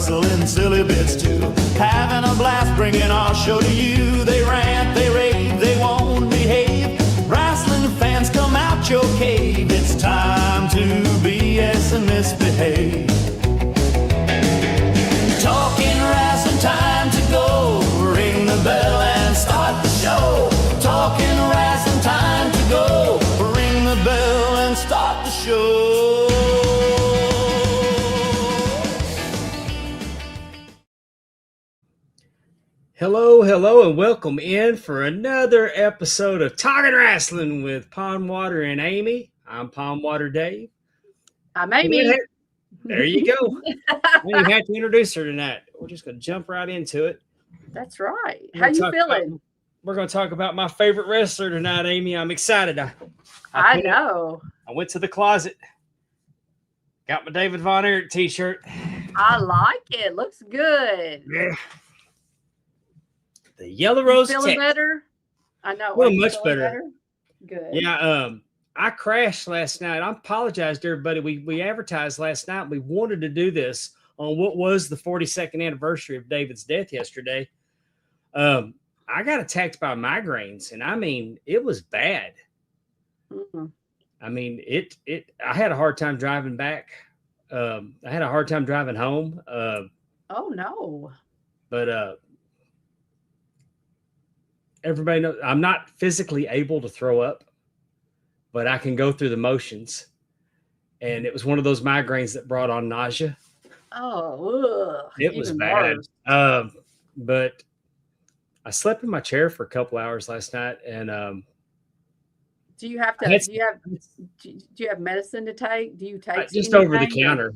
wrestling silly bits too. Having a blast bringing our show to you. They rant, they rave, they won't behave. Wrestling fans, come out your cave. It's time to BS and misbehave. Talking wrestling, time to go. Ring the bell and start the show. Talking wrestling, time to go. Ring the bell and start the show. Hello, and welcome in for another episode of Talking Rasslin with Pondwater and Amy. I'm Pondwater Dave. I'm Amy. There you go. You have to introduce her tonight. We're just going to jump right into it. That's right. How you feeling? We're going to talk about my favorite wrestler tonight, Amy. I'm excited. I know. I went to the closet, got my David Von Erich t-shirt. I like it. Looks good. Yeah. The Yellow Rose. Feeling better? I know. Well, much better. Good. Yeah. I crashed last night. I apologize to everybody. We advertised last night. We wanted to do this on what was the 42nd anniversary of David's death yesterday. I got attacked by migraines, and I mean, it was bad. Mm-hmm. I mean, I had a hard time driving back. I had a hard time driving home. Oh no. But everybody knows I'm not physically able to throw up, but I can go through the motions. And it was one of those migraines that brought on nausea. Oh, ugh, it was bad. But I slept in my chair for a couple hours last night. And do you have medicine to take? Do you take just over the counter?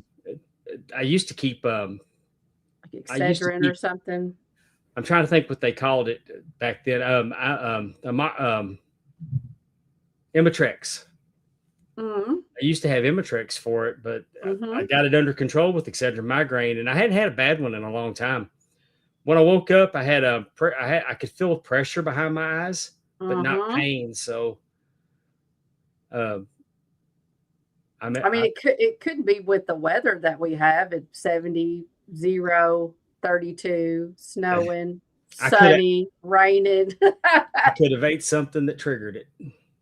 I used to keep like Excedrin or something. I'm trying to think what they called it back then. Imitrex. Mm-hmm. I used to have Imitrex for it, but I got it under control with Excedrin migraine, and I hadn't had a bad one in a long time. When I woke up, I had I could feel pressure behind my eyes, but not pain. So, it couldn't be with the weather that we have at 70, 0, 32, snowing, sunny, raining. I could have ate something that triggered it.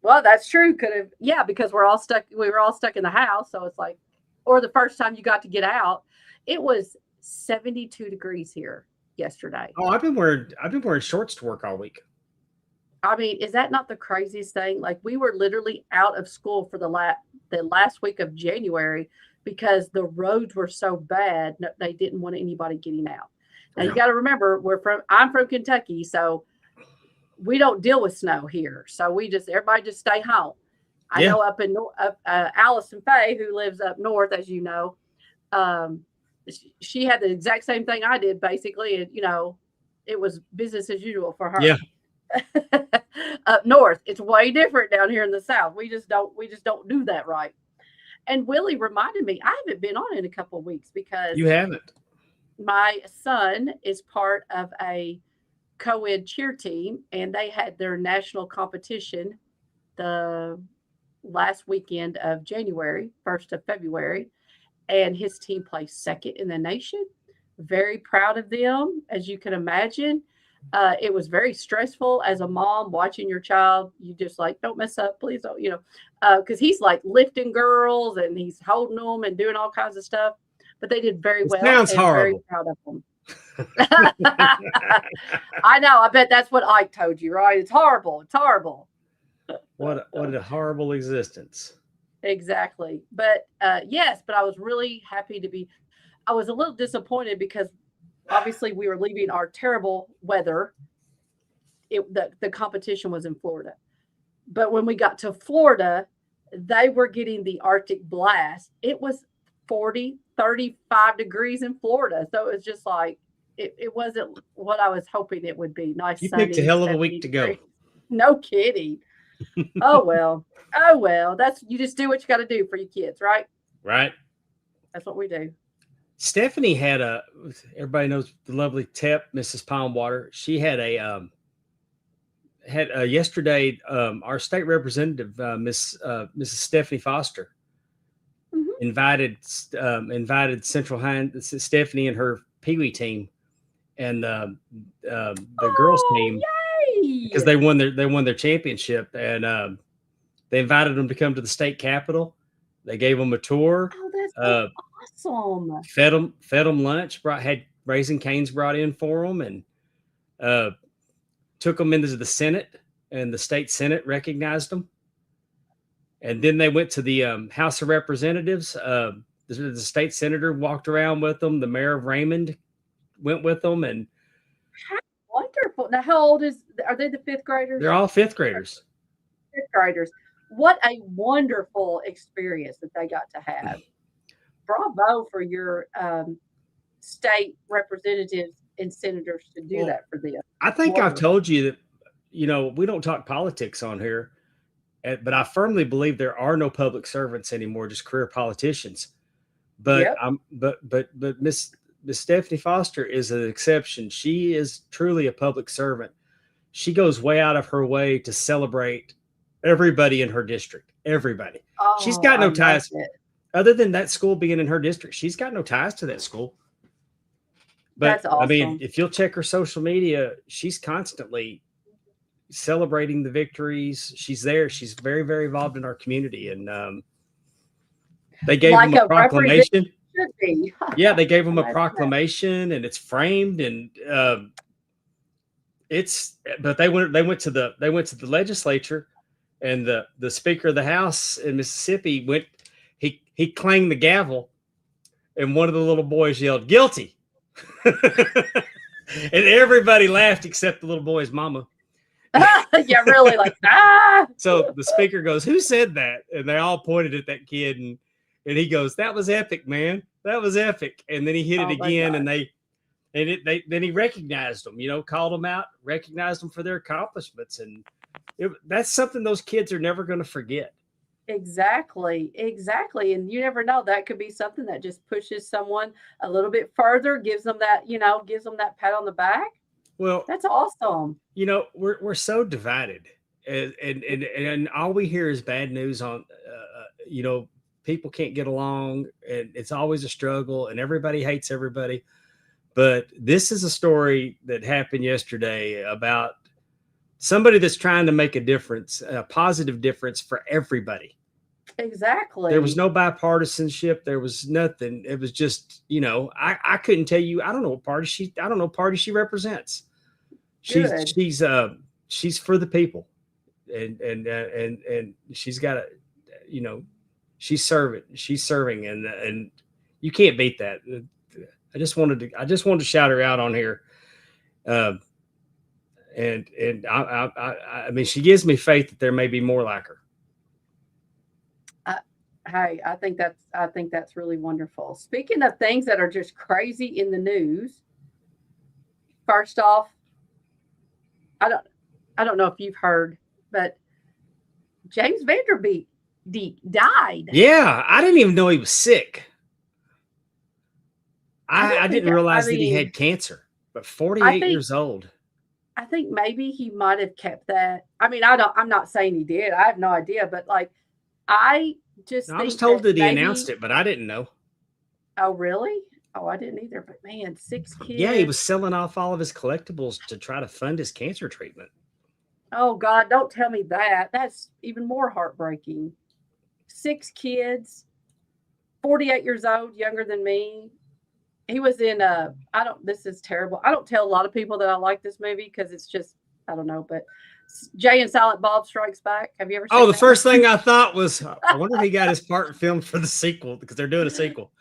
Well, that's true. Could have, yeah, because we were all stuck in the house. So it's like, or the first time you got to get out, it was 72 degrees here yesterday. Oh, I've been wearing shorts to work all week. I mean, is that not the craziest thing? Like, we were literally out of school for the last week of January because the roads were so bad. They didn't want anybody getting out. Now you got to remember, I'm from Kentucky, so we don't deal with snow here. So everybody just stay home. I know up Allison Faye, who lives up north, as you know, she had the exact same thing I did, basically. And, it was business as usual for her. Yeah. Up north, it's way different down here in the South. We just don't do that right. And Willie reminded me, I haven't been on in a couple of weeks because you haven't. My son is part of a co-ed cheer team, and they had their national competition the last weekend of January, 1st of February, and his team placed second in the nation. Very proud of them, as you can imagine. It was very stressful as a mom watching your child. You just like, don't mess up, please don't, because he's like lifting girls and he's holding them and doing all kinds of stuff. But they did very well. Sounds horrible. Very proud of them. I know. I bet that's what Ike told you, right? It's horrible. It's horrible. What a horrible existence. Exactly. But yes, but I was really happy to be. I was a little disappointed because obviously we were leaving our terrible weather. The competition was in Florida. But when we got to Florida, they were getting the Arctic blast. It was 40, 35 degrees in Florida. So it was just like, it wasn't what I was hoping it would be. Nice. You picked a hell of a week to go. No kidding. Oh, well. You just do what you got to do for your kids, right? Right. That's what we do. Stephanie had everybody knows the lovely Tep, Mrs. Pondwater. She had yesterday, our state representative, Mrs. Stephanie Foster, invited Central Hines, Stephanie and her Pee Wee team and the girls team yay! because they won their championship, and they invited them to come to the state capitol. They gave them a tour. Oh, that's so awesome. Fed them lunch. Had Raising Cane's brought in for them, and took them into the Senate, and the state Senate recognized them. And then they went to the House of Representatives. The state senator walked around with them. The mayor of Raymond went with them, and how wonderful. Now, how old are they? The fifth graders? They're all fifth graders. Fifth graders. What a wonderful experience that they got to have. Bravo for your state representatives and senators to do that for them. I think I've told you that, we don't talk politics on here, but I firmly believe there are no public servants anymore, just career politicians. But but Miss Stephanie Foster is an exception. She is truly a public servant. She goes way out of her way to celebrate everybody in her district. Everybody. Oh, she's got no ties other than that school being in her district. She's got no ties to that school. But that's awesome. I mean, if you'll check her social media, she's constantly celebrating the victories. She's there. She's very, very involved in our community. And they gave him a proclamation. Yeah, they gave him a proclamation, and it's framed, and but they went to the legislature, and the Speaker of the House in Mississippi he clanged the gavel, and one of the little boys yelled guilty. And everybody laughed except the little boy's mama. Yeah, really, like So the speaker goes, "Who said that?" And they all pointed at that kid, and he goes, "That was epic, man. That was epic." And then he hit it again, and then he recognized them, called them out, recognized them for their accomplishments, and that's something those kids are never going to forget. Exactly. And you never know, that could be something that just pushes someone a little bit further, gives them that pat on the back. Well, that's awesome. We're so divided, and all we hear is bad news on, people can't get along, and it's always a struggle, and everybody hates everybody. But this is a story that happened yesterday about somebody that's trying to make a difference, a positive difference for everybody. Exactly. There was no bipartisanship. There was nothing. It was just, I couldn't tell you. I don't know what party she represents. She's for the people, and she's got a, she's serving, and you can't beat that. I just wanted to shout her out on here. And I mean, she gives me faith that there may be more like her. Hey, I think that's really wonderful. Speaking of things that are just crazy in the news, first off, I don't know if you've heard, but James Vanderbeek died. Yeah, I didn't even know he was sick. I didn't realize that he had cancer, but 48 years old. I think maybe he might have kept that. I mean, I'm not saying he did. I have no idea, but I was told that he announced it, but I didn't know. Oh, really? Oh, I didn't either. But man, 6 kids. Yeah, he was selling off all of his collectibles to try to fund his cancer treatment. Oh God, don't tell me that. That's even more heartbreaking. 6 kids, 48 years old, younger than me. He was in this is terrible. I don't tell a lot of people that I like this movie because it's just, I don't know, but Jay and Silent Bob Strikes Back. Have you ever seen the first thing I thought was, I wonder if he got his part filmed for the sequel, because they're doing a sequel.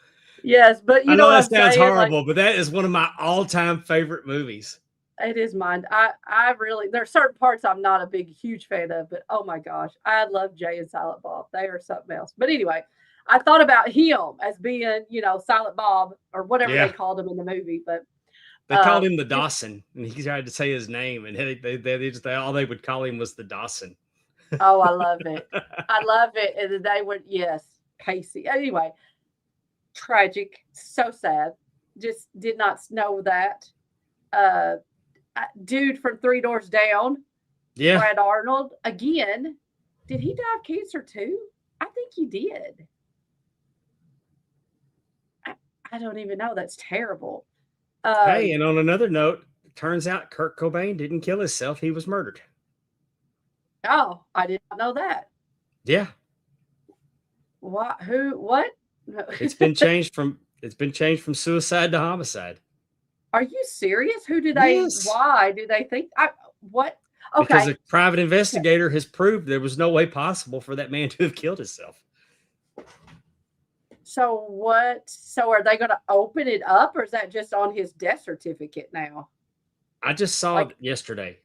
Yes, but I know that sounds horrible, but that is one of my all-time favorite movies. It is mine. I really, there are certain parts I'm not a huge fan of, but oh my gosh, I love Jay and Silent Bob. They are something else. But anyway, I thought about him as being, Silent Bob or whatever they called him in the movie. But they called him the Dawson, and he tried to say his name, and all they would call him was the Dawson. Oh, I love it. I love it. And they would, yes, Casey. Anyway, tragic, so sad. Just did not know that. Dude from 3 Doors Down, Brad Arnold, again, did he die of cancer too? I think he did. I don't even know. That's terrible. Hey, and on another note, it turns out Kurt Cobain didn't kill himself. He was murdered. Oh, I did not know that. Yeah. What? Who? What? It's been changed from suicide to homicide. Are you serious? Who do they? Yes. Why do they think? What? Because Okay. a private investigator has proved there was no way possible for that man to have killed himself. So what? So are they going to open it up, or is that just on his death certificate now? I just saw it yesterday.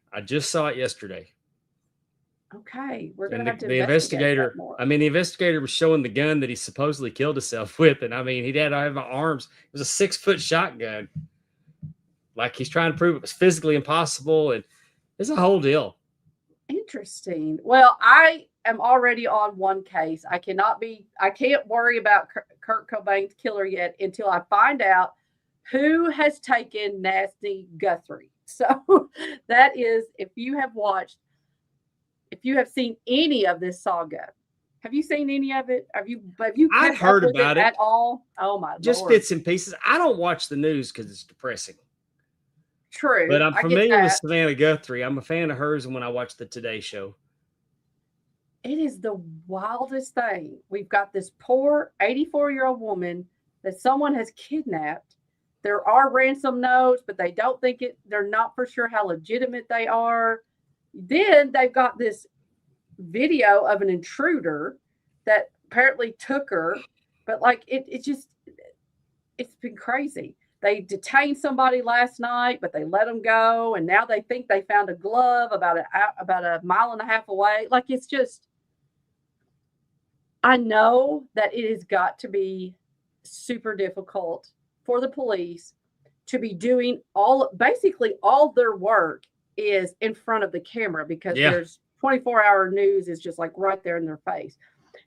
Okay, we're going And to have to the investigate investigator, that more. I mean, the investigator was showing the gun that he supposedly killed himself with. And I mean, he had to have arms. It was a 6-foot shotgun. Like he's trying to prove it was physically impossible. And it's a whole deal. Interesting. Well, I am already on one case. I can't worry about Kurt Cobain's killer yet until I find out who has taken Nasty Guthrie. So that is, if you have seen any of this saga, have you seen any of it? Have you I'd heard about it at all? Oh my just Lord. bits and pieces. I don't watch the news because it's depressing. True. But I'm familiar with Savannah Guthrie. I'm a fan of hers when I watch the Today Show. It is the wildest thing. We've got this poor 84-year-old woman that someone has kidnapped. There are ransom notes, but they don't think they're not for sure how legitimate they are. Then they've got this video of an intruder that apparently took her, but like it's been crazy. They detained somebody last night, but they let them go, and now they think they found a glove about a mile and a half away. Like it's just, I know that it has got to super difficult for the police to be doing basically all their work is in front of the camera because there's 24-hour news is just like right there in their face.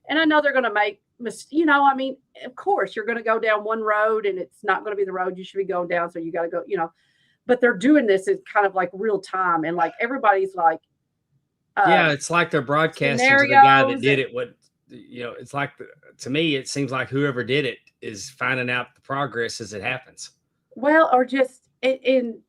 And I know they're going to make, I mean, of course you're going to go down one road and it's not going to be the road you should be going down. So you got to go, but they're doing this in kind of like real time. And like, everybody's like, it's like they're broadcasting to the guy that did it. It's like, to me, it seems like whoever did it is finding out the progress as it happens. Well, or just and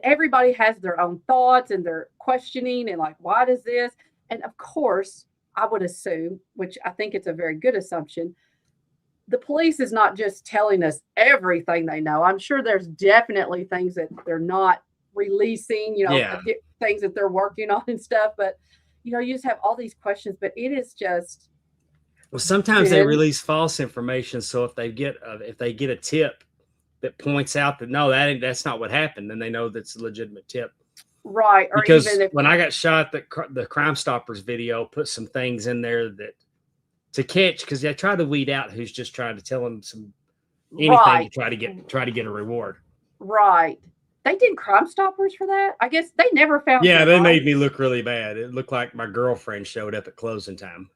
everybody has their own thoughts and they're questioning and like, why does this? And of course, I would assume, which I think it's a very good assumption, the police is not just telling us everything they know. I'm sure there's definitely things that they're not releasing, things that they're working on and stuff. But, you just have all these questions, but it is just. Well, sometimes they release false information. So if they get a tip that points out that, no, that's not what happened, then they know that's a legitimate tip. Right. Or because even when I got shot, the Crime Stoppers video put some things in there to catch, because they try to weed out who's just trying to tell them anything to try to get a reward. Right. They did Crime Stoppers for that. I guess they never found. Yeah, they made me look really bad. It looked like my girlfriend showed up at closing time.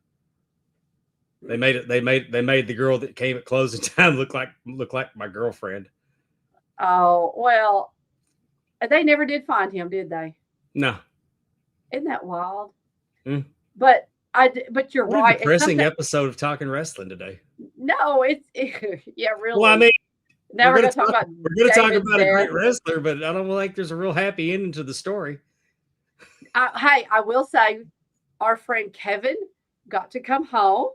They made the girl that came at closing time look like my girlfriend. Oh, well, they never did find him, did they? No. Isn't that wild? Mm. But you're what right. A depressing episode of Talking Wrestling today. No, yeah, really. Well, I mean, now we're going to talk about a great wrestler, but I don't think there's a real happy ending to the story. Hey, I will say our friend Kevin got to come home.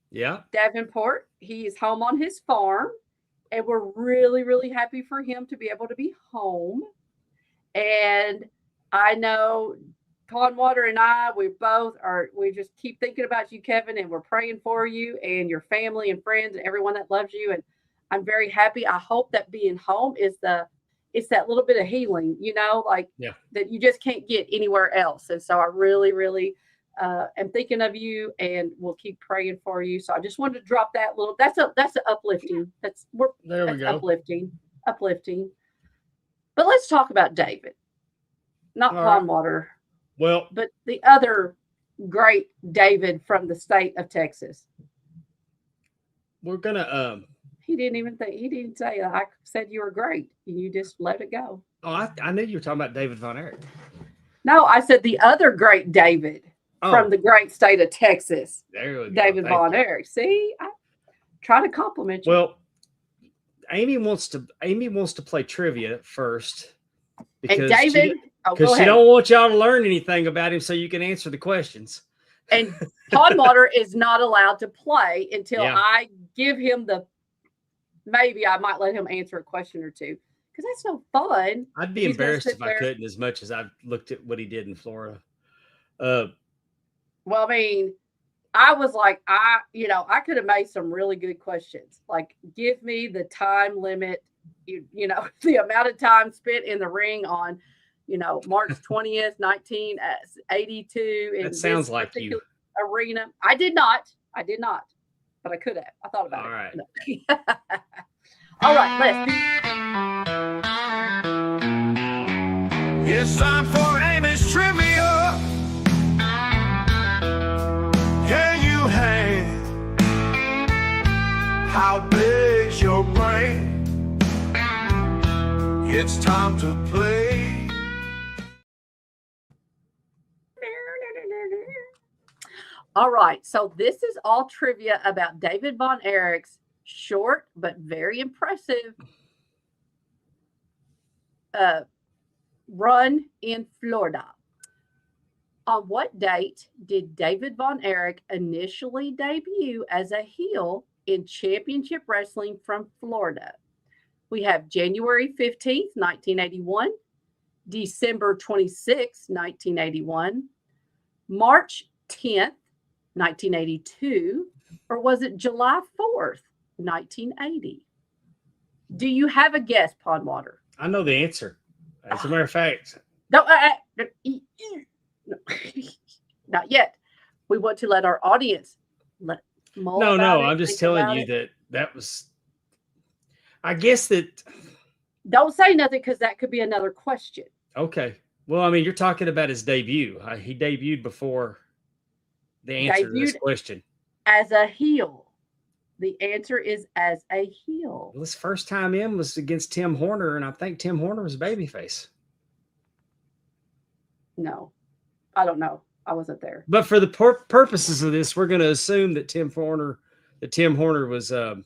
Yeah. Davenport. He is home on his farm, and we're really, really happy for him to be able to be home. And I know Pondwater and I, we just keep thinking about you, Kevin, and we're praying for you and your family and friends and everyone that loves you. And I'm very happy. I hope that being home it's that little bit of healing, that you just can't get anywhere else. And so I really, really am thinking of you, and we'll keep praying for you. So I just wanted to drop that little. That's uplifting. That's uplifting. But let's talk about David, not Pondwater. Well, but the other great David from the state of Texas. We're gonna. He didn't say I said you were great. You just let it go. Oh, I knew you were talking about David Von Erich. No, I said the other great David from the great state of Texas. There we go. David Von Erich. See, I try to compliment you. Well, Amy wants to play trivia first And because David, go she ahead. don't want y'all to learn anything about him, so you can answer the questions. And Pondwater is not allowed to play until Yeah. I give him maybe I might let him answer a question or two, because that's no fun. I'd be He's gonna embarrassed sit if I there. couldn't, as much as I've looked at what he did in Florida. Well, I mean, I was like, I could have made some really good questions. Like, give me the time limit, the amount of time spent in the ring on, March 20th, 1982. That sounds like you. Arena. I did not, but I could have. I thought about All it. right. No. All right, let's. It's time for Amy's trivia. Can you hang? How big's your brain? It's time to play. All right, so this is all trivia about David Von Erich's short but very impressive run in Florida. On what date did David Von Erich initially debut as a heel in championship wrestling from Florida? We have January 15th, 1981, December 26th, 1981, March 10th, 1982, or was it July 4th, 1980? Do you have a guess, Pondwater? I know the answer. As a matter of fact. No, not yet. We want to let our audience mull about it, I'm just think telling about you it. that was. I guess that. Don't say nothing, because that could be another question. Okay. Well, I mean, you're talking about his debut. He debuted before the answer to this question. As a heel. The answer is as a heel. Well, his first time in was against Tim Horner, and I think Tim Horner was a babyface. No, I don't know. I wasn't there. But for the purposes of this, we're going to assume that Tim Horner was not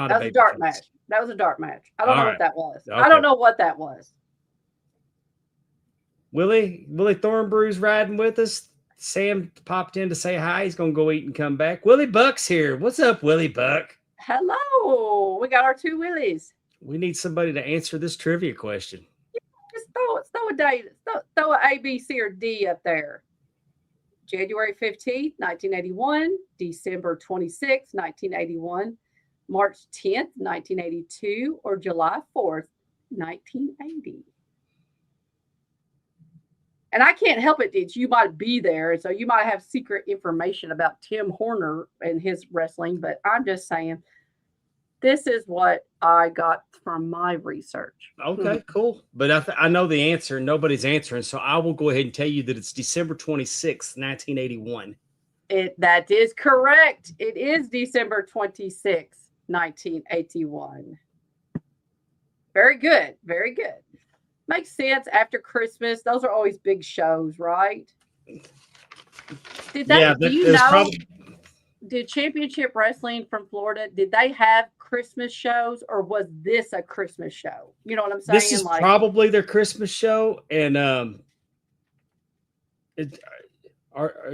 That a was babyface. a dark match. That was a dark match. I don't know what that was. Okay. I don't know what that was. Willie Thornbrew's riding with us. Sam popped in to say hi. He's going to go eat and come back. Willie Buck's here. What's up, Willie Buck? Hello. We got our two Willies. We need somebody to answer this trivia question. Just throw a date. Throw an A, B, C, or D up there. January 15th, 1981. December 26th, 1981. March 10th, 1982. Or July 4th, 1980. And I can't help it, Deej. You might be there, so you might have secret information about Tim Horner and his wrestling, but I'm just saying this is what I got from my research. Okay, cool. But I know the answer. Nobody's answering, so I will go ahead and tell you that it's December 26th, 1981. That is correct. It is December 26th, 1981. Very good. Very good. Makes sense after Christmas. Those are always big shows, right? Did Championship Wrestling from Florida, did they have Christmas shows, or was this a Christmas show? You know what I'm saying? This is probably their Christmas show. And do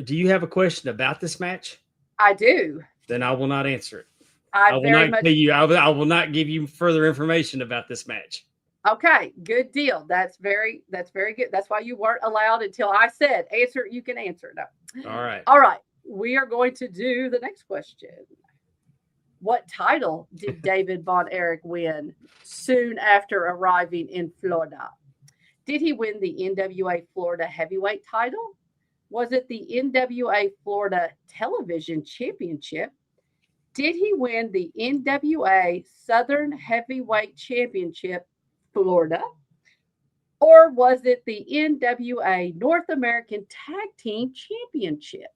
you have a question about this match? I do. Then I will not answer it. I will not give you further information about this match. Okay, good deal. That's very good. That's why you weren't allowed until I said answer. You can answer. No. All right. We are going to do the next question. What title did David Von Erich win soon after arriving in Florida? Did he win the NWA Florida Heavyweight title? Was it the NWA Florida Television Championship? Did he win the NWA Southern Heavyweight Championship, Florida? Or was it the NWA North American Tag Team Championship?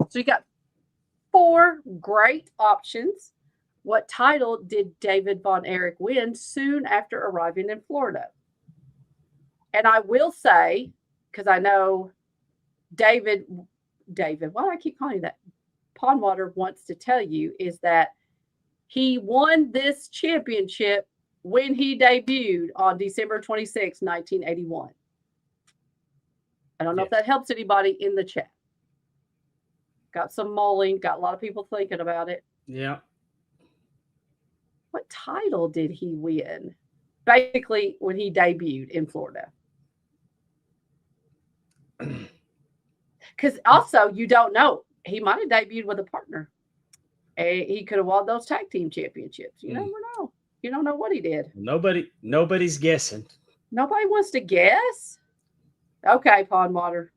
So you got 4 great options. What title did David Von Erich win soon after arriving in Florida? And I will say, because I know David, why do I keep calling you that? Pondwater wants to tell you is that He won this championship when he debuted on December 26, 1981. I don't know if that helps anybody in the chat. Got some mulling, got a lot of people thinking about it. Yeah. What title did he win? Basically, when he debuted in Florida. Because also, you don't know. He might have debuted with a partner. He could have won those tag team championships. You never know. You don't know what he did. Nobody's guessing. Nobody wants to guess? Okay, Pondwater.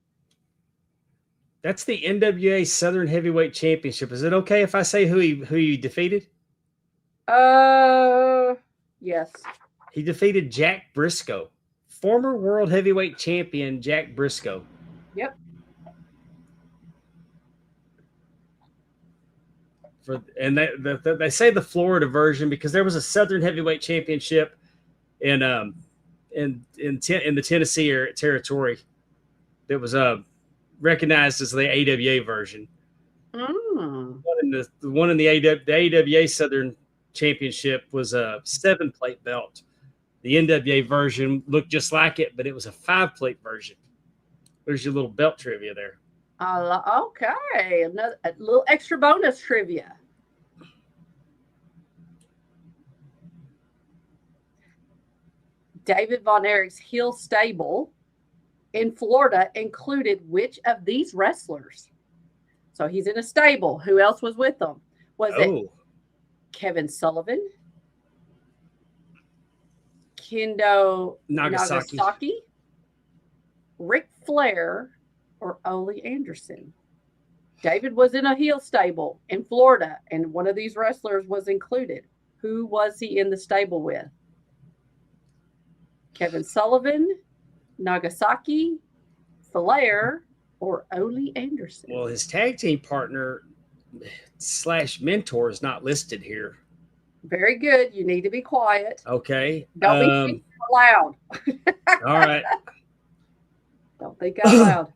That's the NWA Southern Heavyweight Championship. Is it okay if I say who he defeated? Yes. He defeated Jack Briscoe, former World Heavyweight Champion Jack Briscoe. Yep. They say the Florida version because there was a Southern Heavyweight Championship in the Tennessee territory that was recognized as the AWA version. Mm. The one in the AWA Southern Championship was a 7-plate belt. The NWA version looked just like it, but it was a 5-plate version. There's your little belt trivia there. Okay, a little extra bonus trivia. David Von Erich's heel stable in Florida included which of these wrestlers? So he's in a stable. Who else was with him? Was it Kevin Sullivan, Kendo Nagasaki, Ric Flair, or Ole Anderson? David was in a heel stable in Florida, and one of these wrestlers was included. Who was he in the stable with? Kevin Sullivan, Nagasaki, Flair, or Ole Anderson? Well, his tag team partner / mentor is not listed here. Very good. You need to be quiet. Okay. Don't be loud. All right. Don't think out loud.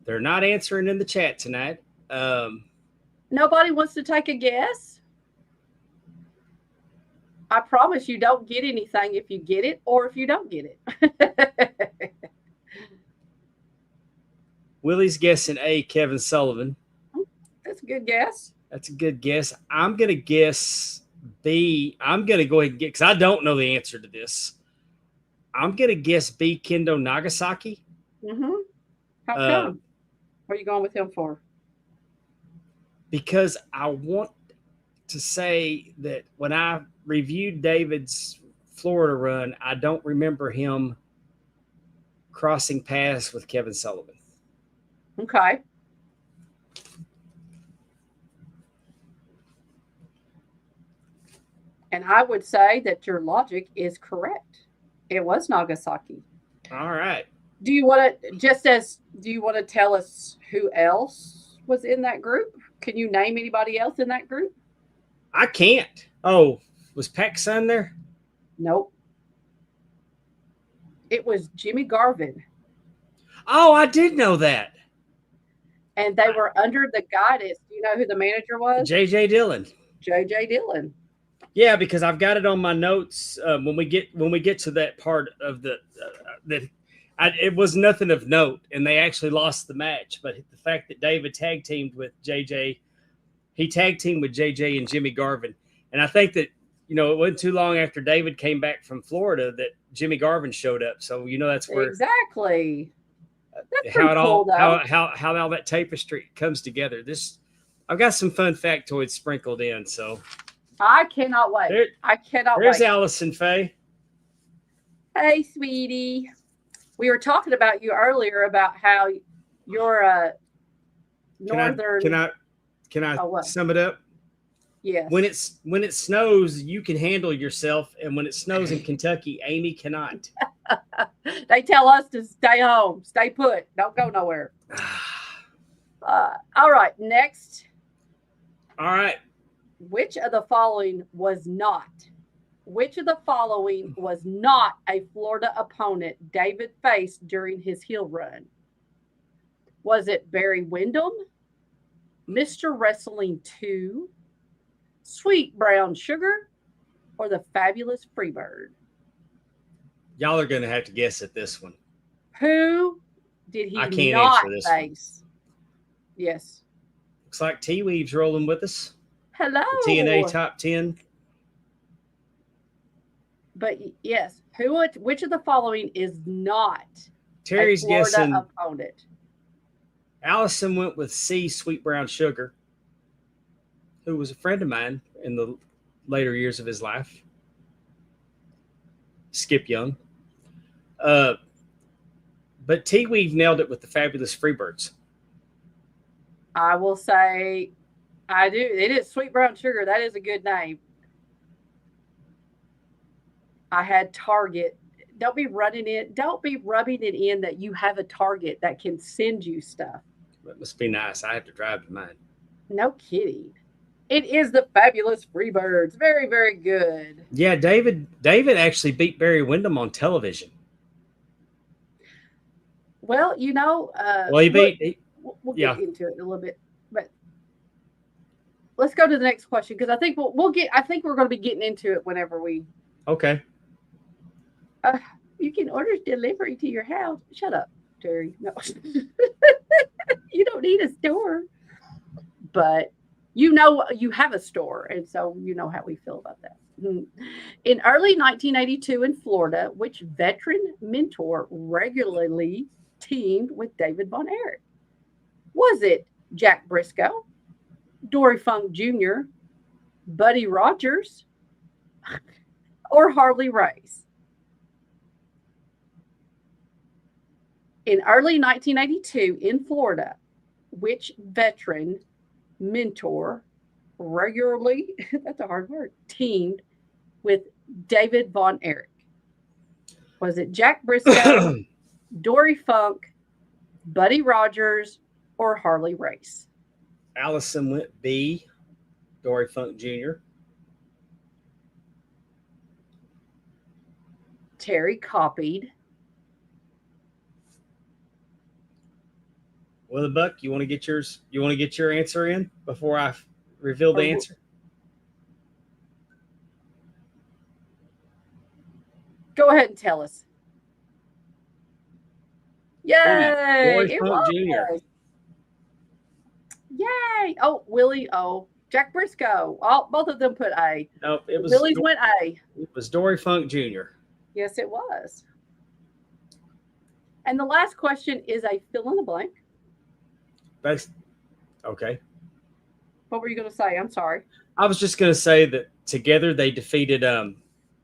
They're not answering in the chat tonight. Nobody wants to take a guess. I promise you don't get anything if you get it or if you don't get it. Willie's guessing A, Kevin Sullivan. That's a good guess. That's a good guess. I'm going to guess B. I'm going to go ahead and get, because I don't know the answer to this. I'm going to guess B, Kendo Nagasaki. Mm-hmm. How come? What are you going with him for? Because I want to say that when I reviewed David's Florida run, I don't remember him crossing paths with Kevin Sullivan. Okay. And I would say that your logic is correct. It was Nagasaki. All right. Do you want to tell us who else was in that group? Can you name anybody else in that group? I can't. Oh, was Pac-Sun there? Nope. It was Jimmy Garvin. Oh, I did know that. And they were under the guidance. Do you know who the manager was? J.J. Dillon. J.J. Dillon. Yeah, because I've got it on my notes when we get to that part of it was nothing of note, and they actually lost the match. But the fact that David tag teamed with JJ, he tag teamed with JJ and Jimmy Garvin, and I think that it wasn't too long after David came back from Florida that Jimmy Garvin showed up. So that's where exactly that's how it all cool, though. how all that tapestry comes together. I've got some fun factoids sprinkled in, so. I cannot wait. I cannot wait. There's Allison Faye. Hey, sweetie. We were talking about you earlier about how you're northern. Can I sum it up? Yes. When it snows, you can handle yourself, and when it snows in Kentucky, Amy cannot. They tell us to stay home, stay put, don't go nowhere. All right, next. All right. Which of the following was not a Florida opponent David faced during his heel run? Was it Barry Windham, Mr. Wrestling 2, Sweet Brown Sugar, or the Fabulous Freebird? Y'all are going to have to guess at this one. Who did he I can't not answer this one. face? Yes. Looks like T-Weave's rolling with us. Hello. The TNA Top 10. But yes, which of the following is not Terry's a Florida guessing. opponent? Allison went with C, Sweet Brown Sugar, who was a friend of mine in the later years of his life. Skip Young. But T-Weave nailed it with the Fabulous Freebirds. I will say I do. It is Sweet Brown Sugar. That is a good name. I had Target. Don't be rubbing it in that you have a Target that can send you stuff. That must be nice. I have to drive to mine. No kidding. It is the Fabulous Freebirds. Very, very good. Yeah, David actually beat Barry Windham on television. Well, you know, Well, he beat. We'll Yeah. get into it in a little bit, but let's go to the next question because I think we'll get. I think we're going to be getting into it whenever we. Okay. You can order delivery to your house. Shut up, Terry. No, you don't need a store, but you know you have a store, and so you know how we feel about that. In early 1982 in Florida, which veteran mentor regularly teamed with David Von Erich? Was it Jack Briscoe, Dory Funk Jr., Buddy Rogers, or Harley Race? In early 1982 in Florida, which veteran mentor regularly, that's a hard word, teamed with David Von Erich? Was it Jack Briscoe, Dory Funk, Buddy Rogers, or Harley Race? Allison went B, Dory Funk Jr. Terry copied. Well, Buck, you want to get yours? You want to get your answer in before I reveal the answer? Go ahead and tell us. Yay! Dory It Funk was. Jr. Yay! Oh, Willie O. Jack Briscoe. Oh, both of them put A. No, it was Willie's went A. It was Dory Funk Jr. Yes, it was. And the last question is a fill in the blank. That's okay. What were you going to say? I'm sorry. I was just going to say that together they defeated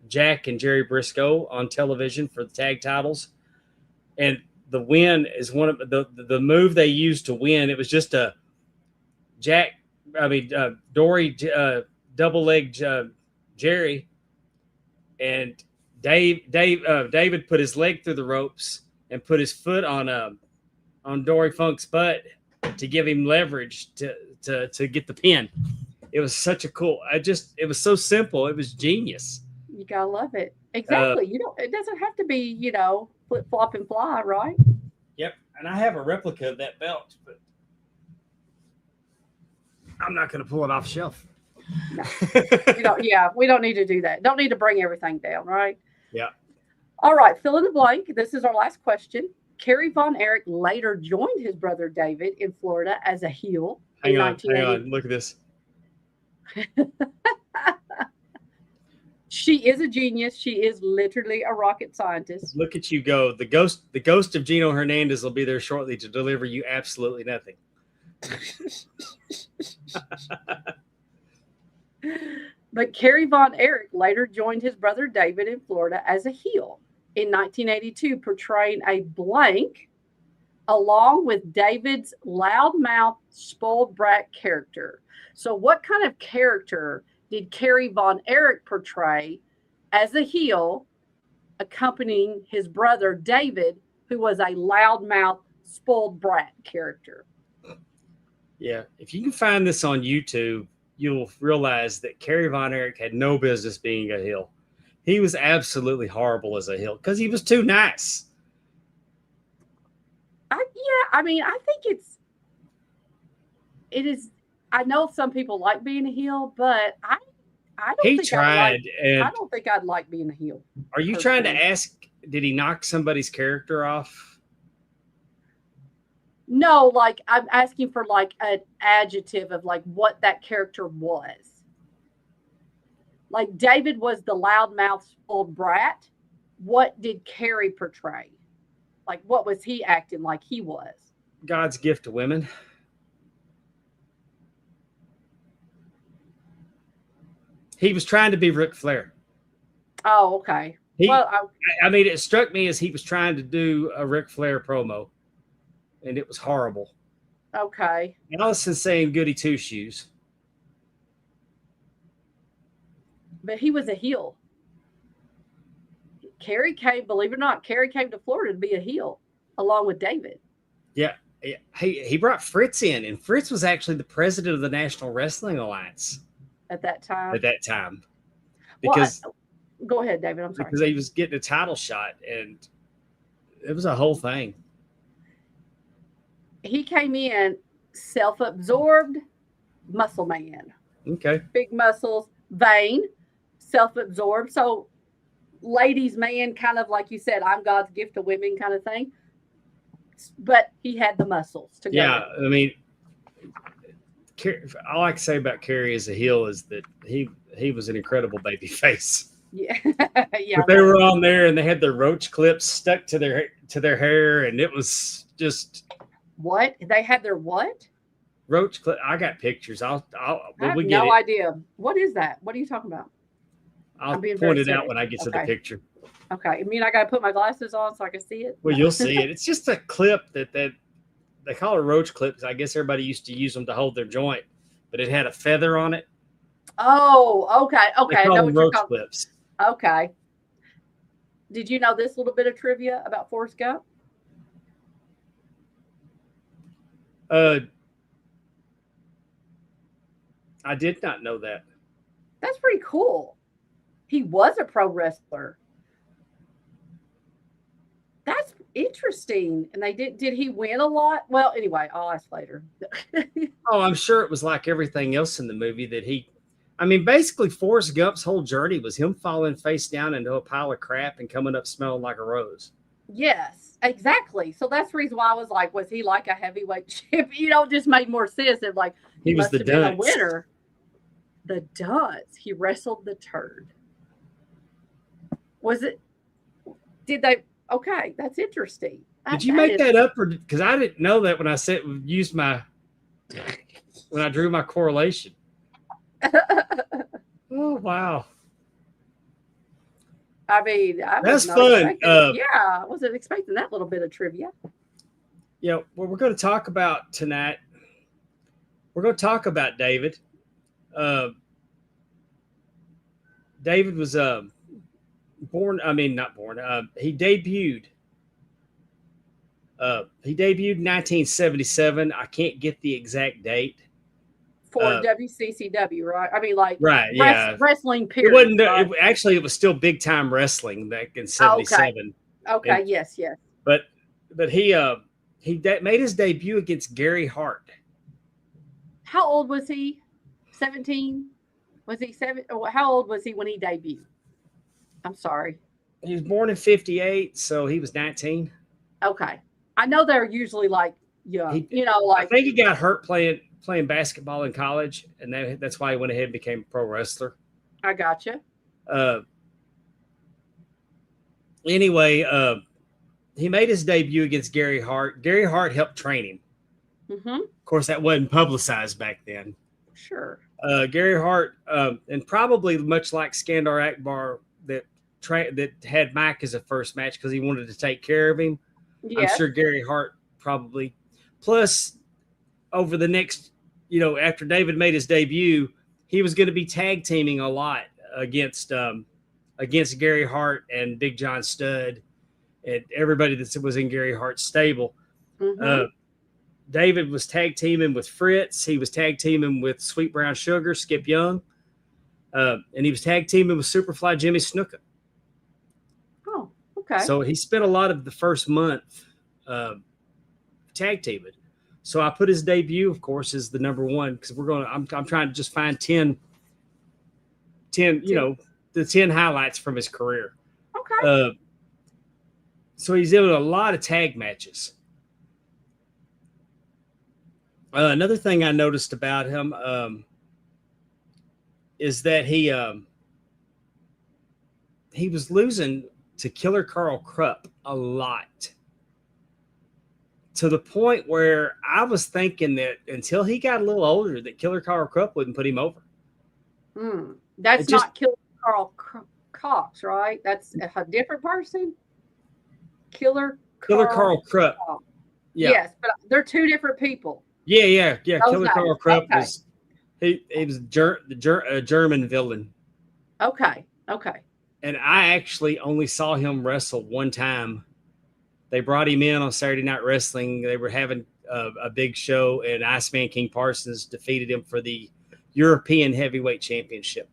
Jack and Jerry Briscoe on television for the tag titles, and the win is one of the move they used to win. It was just a Dory double leg Jerry, and David put his leg through the ropes and put his foot on Dory Funk's butt to give him leverage to get the pin. It was such a cool. It was so simple. It was genius. You gotta love it. Exactly. It doesn't have to be, flip flop and fly, right? Yep. And I have a replica of that belt, but I'm not going to pull it off the shelf. No. We don't need to do that. Don't need to bring everything down, right? Yeah. All right, fill in the blank. This is our last question. Kerry Von Erich later joined his brother David in Florida as a heel. Hang on. Look at this. She is a genius. She is literally a rocket scientist. Look at you go. The ghost of Gino Hernandez will be there shortly to deliver you absolutely nothing. But Kerry Von Erich later joined his brother David in Florida as a heel in 1982, portraying a blank along with David's loudmouth, spoiled brat character. So what kind of character did Kerry Von Erich portray as a heel, accompanying his brother David, who was a loudmouth, spoiled brat character? Yeah, if you can find this on YouTube, you'll realize that Kerry Von Erich had no business being a heel. He was absolutely horrible as a heel because he was too nice. I think it is. I know some people like being a heel, but I don't He think tried. And I don't think I'd like being a heel. are you trying to Personally. ask, did he knock somebody's character off? No, like I'm asking for like an adjective of like what that character was. Like David was the loudmouth old brat. What did Carrie portray? Like what was he acting like he was? God's gift to women. He was trying to be Ric Flair. Oh, okay. He, Well, I mean, it struck me as he was trying to do a Ric Flair promo, and it was horrible. okay. Allison saying goody two shoes. But he was a heel. Carrie came, believe it or not, Carrie came to Florida to be a heel along with David. Yeah. He brought Fritz in, and Fritz was actually the president of the National Wrestling Alliance At that time. because Go ahead, David. I'm sorry. because he was getting a title shot, and it was a whole thing. He came in self-absorbed, muscle man, Okay. big muscles, vain, self-absorbed. So, ladies' man, kind of like you said, I'm God's gift to women, kind of thing. But he had the muscles to go. Yeah, I mean, all I can say about Kerry as a heel is that he was an incredible baby face. Yeah, yeah. But they were on there, and they had their roach clips stuck to their hair, and it was just What they had their what? roach clip. I got pictures. I When have we get no it, idea. What is that? What are you talking about? I'll I'm being point very it out serious. when I get to the Okay. picture. Okay, I mean I got to put my glasses on so I can see it. Well, you'll see it. It's just a clip that they call it roach clips. I guess everybody used to use them to hold their joint, but it had a feather on it. Oh, okay, okay. They I call know them what you're roach talking. clips. Okay. Did you know this little bit of trivia about Forrest Gump? I did not know that. That's pretty cool. He was a pro wrestler. That's interesting. And they did he win a lot? Well, anyway, I'll ask later. Oh, I'm sure it was like everything else in the movie that I mean, basically Forrest Gump's whole journey was him falling face down into a pile of crap and coming up smelling like a rose. Yes, exactly. So that's the reason why I was like, was he like a heavyweight champion? Just made more sense. If like He was must the have been a dunce. winner. The dunce. He wrestled the turd. Was it? Did they? Okay, that's interesting. Did you make that up, or because I didn't know that when I when I drew my correlation? Oh wow, I mean, I that's was not fun. expecting- yeah, I wasn't expecting that little bit of trivia. Yeah, what we're going to talk about tonight, we're going to talk about David. David was born. I mean, not born. He debuted. He debuted in 1977. I can't get the exact date. For WCCW, right? I mean, like Right, yeah. wrestling. It Period. wasn't. right? Actually, it was still big time wrestling back in '77. Okay. and- Yes. Yes. But he made his debut against Gary Hart. How old was he? 17? Was he 7? How old was he when he debuted? I'm sorry. He was born in '58, so he was 19. Okay. I know they're usually like young. He- like I think he got hurt playing basketball in college, and that's why he went ahead and became a pro wrestler. I gotcha. Anyway, he made his debut against Gary Hart. Gary Hart helped train him. Mm-hmm. Of course, that wasn't publicized back then. Sure. Gary Hart, and probably much like Skandar Akbar, that had Mike as a first match because he wanted to take care of him. Yes. I'm sure Gary Hart probably. Plus, over the next, after David made his debut, he was going to be tag teaming a lot against Gary Hart and Big John Studd and everybody that was in Gary Hart's stable. Mhm. David was tag teaming with Fritz. He was tag teaming with Sweet Brown Sugar, Skip Young. And he was tag teaming with Superfly Jimmy Snuka. Oh, okay. So he spent a lot of the first month tag teaming. So I put his debut, of course, as the number one because I'm trying to just find 10, the 10 highlights from his career. Okay. So he's in a lot of tag matches. Another thing I noticed about him is that he was losing to Killer Carl Krupp a lot, to the point where I was thinking that until he got a little older, that Killer Carl Krupp wouldn't put him over. That's not Killer Carl Cox, right? That's a different person. Killer Carl Krupp. Yeah. Yes, but they're two different people. Yeah. Killer Carl Krupp was he was a German villain. Okay. And I actually only saw him wrestle one time. They brought him in on Saturday Night Wrestling. They were having a big show, and Iceman King Parsons defeated him for the European Heavyweight Championship.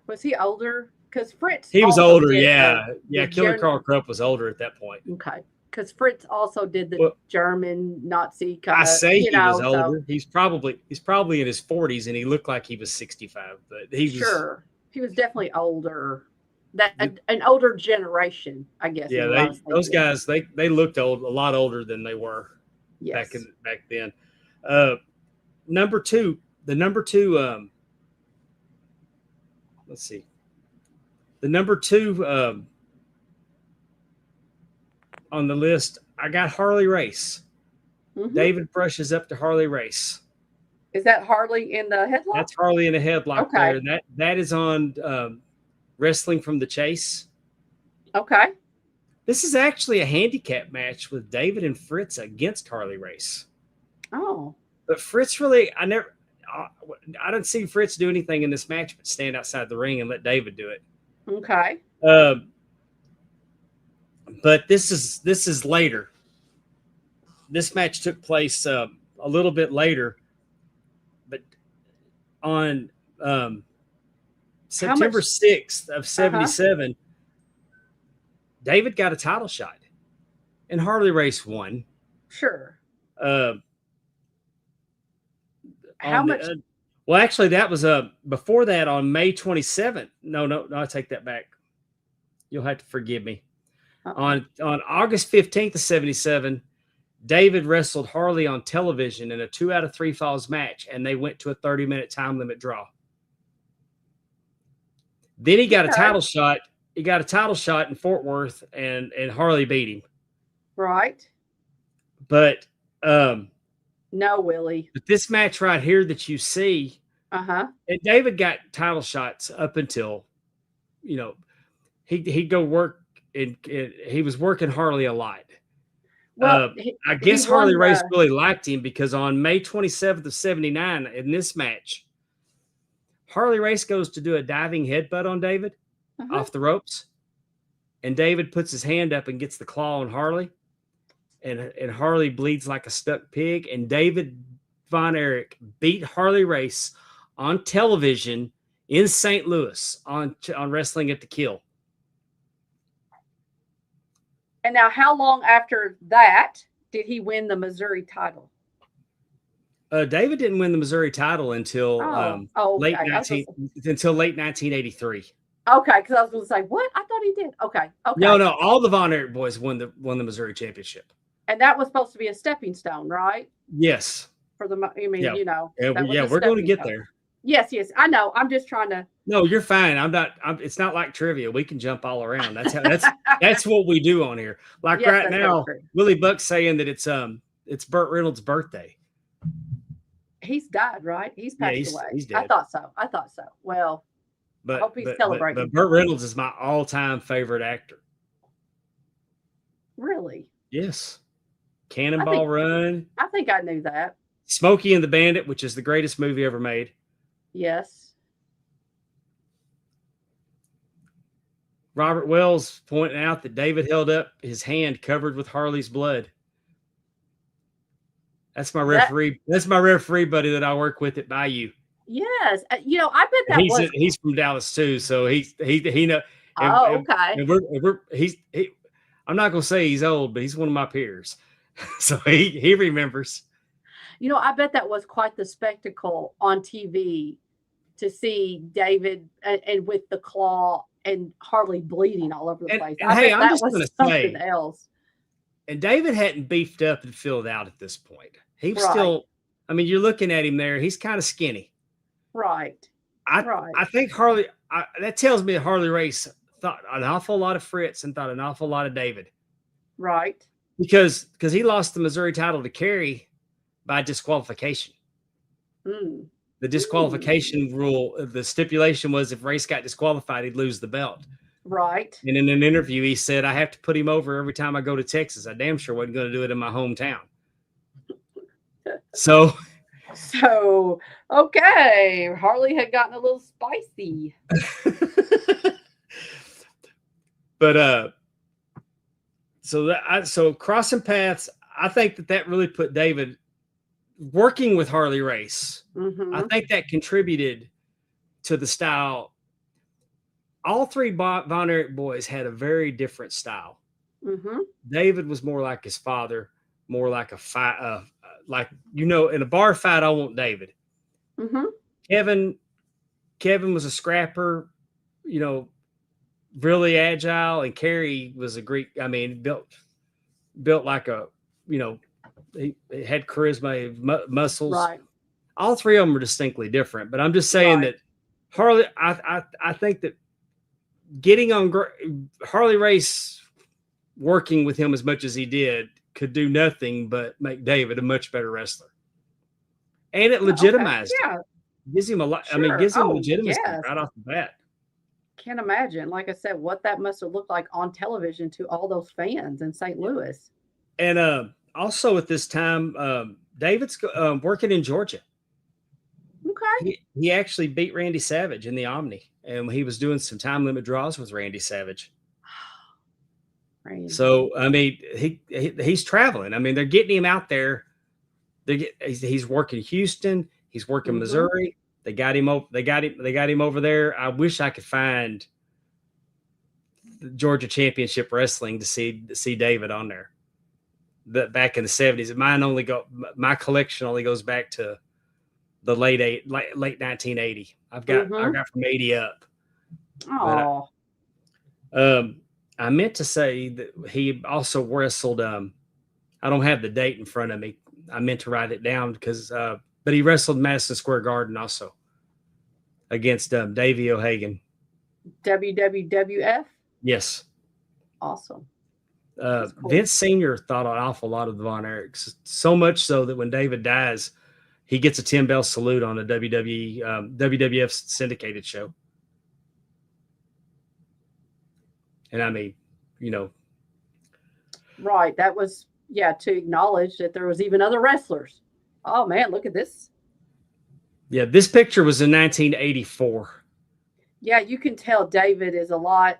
Was he older? Because Fritz. He was older, yeah. Killer Carl Krupp was older at that point. Okay. Because Fritz also did the German Nazi kind of. I say he was older. So. He's probably in his 40s, and he looked like he was 65. But he was sure. He was definitely older. An older generation, I guess. Yeah, those guys they looked old, a lot older than they were back then. Number two. Let's see. The number two on the list, I got Harley Race. David brushes up to Harley Race. Is that Harley in the headlock? That's Harley in the headlock there. And that is on Wrestling from the Chase. Okay. This is actually a handicap match with David and Fritz against Harley Race. Oh. But Fritz really, I didn't see Fritz do anything in this match but stand outside the ring and let David do it. Okay. But this is later. This match took place a little bit later, but on September 6th of 77, David got a title shot, and Harley Race won. Sure. How much? Well, actually, that was before that on May 27th. No, I take that back. You'll have to forgive me. On August 15th of 77, David wrestled Harley on television in a 2 out of 3 falls match, and they went to a 30-minute time limit draw. Then he got a title shot. He got a title shot in Fort Worth, and Harley beat him. Right. But no, Willie. But this match right here that you see, and David got title shots up until, he'd go work, and he was working Harley a lot. Well, I guess Harley Race really liked him because on May 27th of 79, in this match, Harley Race goes to do a diving headbutt on David off the ropes, and David puts his hand up and gets the claw on Harley, and Harley bleeds like a stuck pig, and David Von Erich beat Harley Race on television in St. Louis on Wrestling at the Kill. And now, how long after that did he win the Missouri title? David didn't win the Missouri title until late 1983. Okay, because I was going to say, what? I thought he did. Okay. No, all the Von Erich boys won the Missouri championship. And that was supposed to be a stepping stone, right? Yes. For the, we're going to get there. Yes, I know. I'm just trying to. No, you're fine. It's not like trivia. We can jump all around. That's what we do on here. Like right now, Willie Buck's saying that it's Burt Reynolds' birthday. He's died, right? He's passed away. He's dead. I thought so. Well, I hope he's celebrating. But Burt Reynolds is my all-time favorite actor. Really? Yes. Cannonball Run. I think I knew that. Smokey and the Bandit, which is the greatest movie ever made. Yes. Robert Wells pointing out that David held up his hand covered with Harley's blood. That's my referee. That's my referee buddy that I work with at Bayou. Yes, I bet that he's from Dallas too, so he know. Okay. I'm not gonna say he's old, but he's one of my peers. So he remembers. You know, I bet that was quite the spectacle on TV to see David and with the claw and Harley bleeding all over the place. And I hey, bet I'm that just going was to something say, else. and David hadn't beefed up and filled out at this point. He was Right. still, I mean, you're looking at him there. He's kind of skinny. Right. I Right. I think that tells me that Harley Race thought an awful lot of Fritz and thought an awful lot of David Right. because he lost the Missouri title to Kerry by disqualification. Mm. The disqualification rule, the stipulation was if Race got disqualified, he'd lose the belt. Right. And in an interview, he said, I have to put him over every time I go to Texas. I damn sure wasn't going to do it in my hometown. So, okay. Harley had gotten a little spicy. but, so crossing paths, I think that really put David working with Harley Race. Mm-hmm. I think that contributed to the style. All three Von Erich boys had a very different style. Mm-hmm. David was more like his father, more like a fight, in a bar fight. I want David. Mm-hmm. Kevin was a scrapper, really agile, and Kerry was a Greek. I mean, built like a, he had charisma, muscles. Right. All three of them are distinctly different. But I'm just saying that Harley. I think that getting on Harley Race, working with him as much as he did, could do nothing but make David a much better wrestler. And it legitimized him. Gives him a lot. Sure. I mean, gives him legitimacy right off the bat. Can't imagine, like I said, what that must have looked like on television to all those fans in St. Louis. And also at this time, David's working in Georgia. Okay. He actually beat Randy Savage in the Omni, and he was doing some time limit draws with Randy Savage. So I mean, he's traveling. I mean, they're getting him out there. He's working Houston. He's working Missouri. They got him over. They got him over there. I wish I could find the Georgia Championship Wrestling to see David on there. Back in the 70s. My collection only goes back to the late 1980. I've got from 80 up. Oh. I meant to say that he also wrestled. I don't have the date in front of me. I meant to write it down but he wrestled Madison Square Garden also against Davey O'Hagan. WWF? Yes. Awesome. Cool. Vince Sr. thought an awful lot of the Von Erichs, so much so that when David dies, he gets a 10-bell salute on a WWF syndicated show. And I mean, Right. That was, to acknowledge that there was even other wrestlers. Oh, man, look at this. Yeah, this picture was in 1984. Yeah, you can tell David is a lot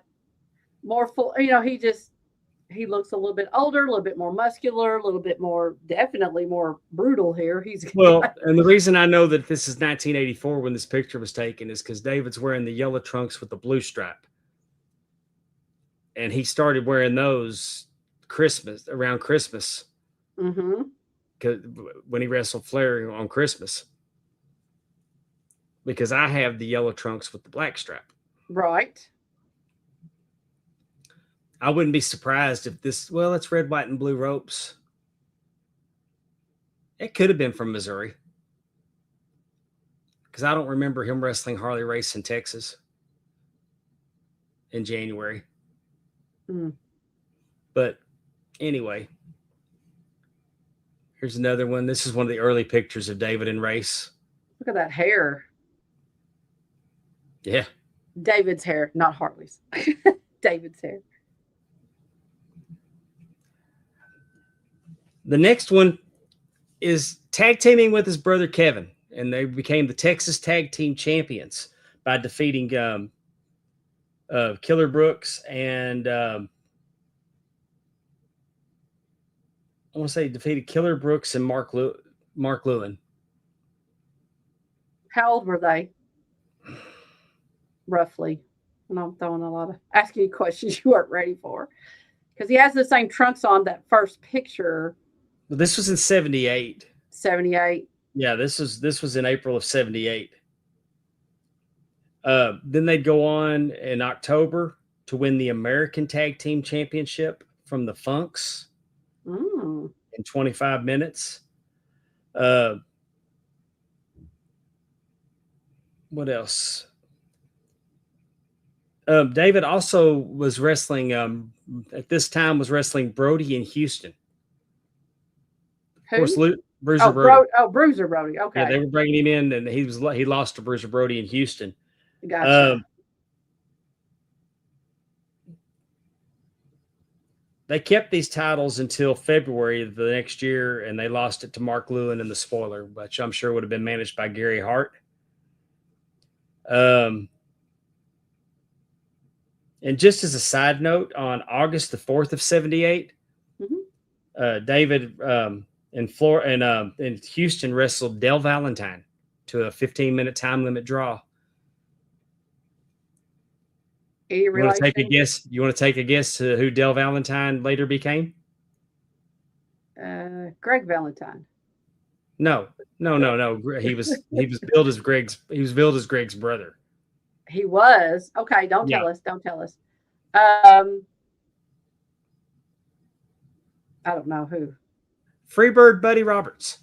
more full. He looks a little bit older, a little bit more muscular, a little bit more, definitely more brutal here. And the reason I know that this is 1984 when this picture was taken is because David's wearing the yellow trunks with the blue stripe. And he started wearing those around Christmas. Mm-hmm. When he wrestled Flair on Christmas. Because I have the yellow trunks with the black stripe. Right. I wouldn't be surprised if it's red, white, and blue ropes. It could have been from Missouri. Because I don't remember him wrestling Harley Race in Texas in January. Mm. But anyway, here's another one. This is one of the early pictures of David and Race. Look at that hair. Yeah. David's hair, not Harley's. David's hair. The next one is tag teaming with his brother Kevin, and they became the Texas Tag Team Champions by defeating Killer Brooks and I want to say defeated Killer Brooks and Mark Lewin. How old were they? Roughly. And I'm throwing asking you questions you weren't ready for. Because he has the same trunks on that first picture This was in 78. 78. Yeah, this was in April of 78. Then they'd go on in October to win the American Tag Team Championship from the Funks in 25 minutes. What else? David also was wrestling at this time was wrestling Brody in Houston. Of course, Bruiser Brody. Bruiser Brody. Okay. Yeah, they were bringing him in, and he lost to Bruiser Brody in Houston. Gotcha. They kept these titles until February of the next year, and they lost it to Mark Lewin in the Spoiler, which I'm sure would have been managed by Gary Hart. And just as a side note, on August the 4th of 78, David in Houston wrestled Del Valentine to a 15-minute time limit draw. You want to take a guess? You want to take a guess to who Del Valentine later became? Greg Valentine. No. He was billed as Greg's brother. He was. Okay, don't tell us. Don't tell us. I don't know who. Freebird Buddy Roberts.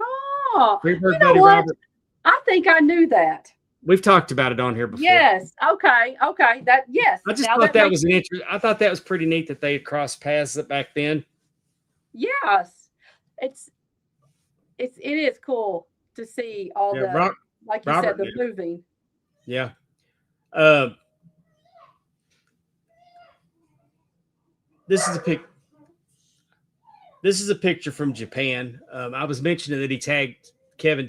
Oh, Freebird Buddy Roberts. I think I knew that. We've talked about it on here before. Yes. Okay. Yes. I just thought that was an interesting. I thought that was pretty neat that they had crossed paths back then. Yes, it is cool to see all the like you said, the moving. Yeah. This is a picture from Japan. I was mentioning that Kevin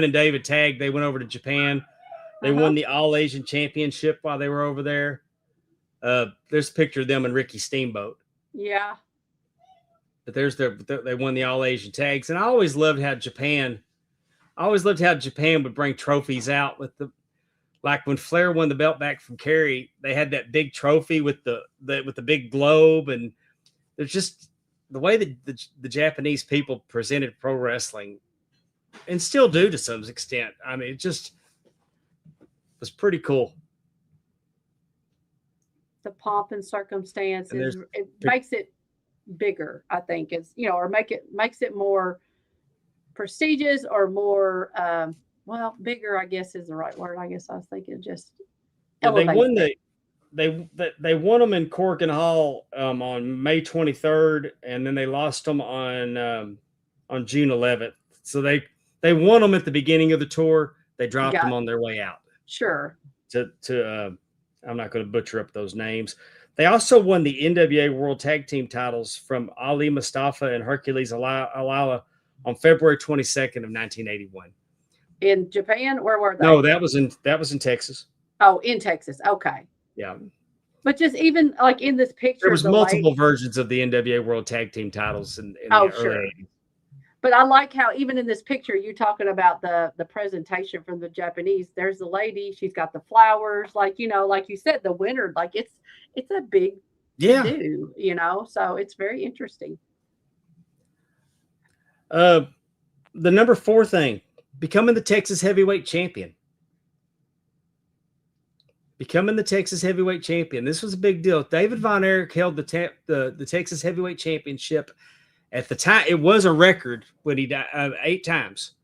and David tagged. They went over to Japan. They won the All Asian Championship while they were over there. There's a picture of them and Ricky Steamboat. Yeah. But they won the All Asian tags. And I always loved how Japan would bring trophies out like when Flair won the belt back from Kerry, they had that big trophy with the big globe. And there's just the way that the Japanese people presented pro wrestling, and still do to some extent. I mean, it just was pretty cool. The pomp and circumstance it makes it bigger, I think. It's or makes it more prestigious or more bigger, I guess is the right word. I guess I was thinking just they won they won them in Cork and Hall on May 23rd, and then they lost them on June 11th. So they won them at the beginning of the tour. They dropped them on their way out. Sure. I'm not going to butcher up those names. They also won the NWA World Tag Team titles from Ali Mustafa and Hercules Alala on February 22nd of 1981. In Japan? Where were they? No, that was in Texas. Oh, in Texas. Okay. Yeah. But just even like in this picture, there was multiple versions of the NWA World Tag Team titles in the early 80s. But I like how even in this picture, you talking about the presentation from the Japanese. There's the lady. She's got the flowers. Like you said, the winner. Like it's a big do. So it's very interesting. The number 4 thing, becoming the Texas Heavyweight Champion. This was a big deal. David Von Erich held the Texas Heavyweight Championship. At the time, it was a record when he died 8 times.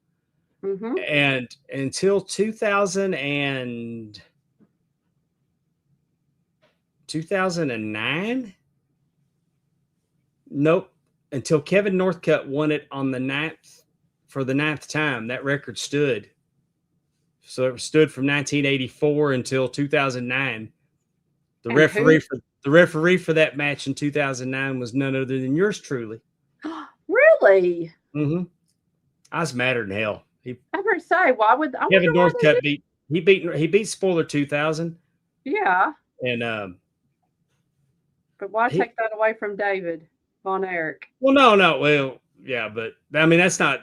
And until 2009? Nope. Until Kevin Northcutt won it on the 9th for the 9th time, that record stood. So it stood from 1984 until 2009. The referee for that match in 2009 was none other than yours truly. Really? Mm-hmm. I was madder than hell. I would say, why would Kevin Northcutt beat Spoiler 2000? Yeah. And but why take that away from David Von Erich? Well, no. Well, yeah, but I mean that's not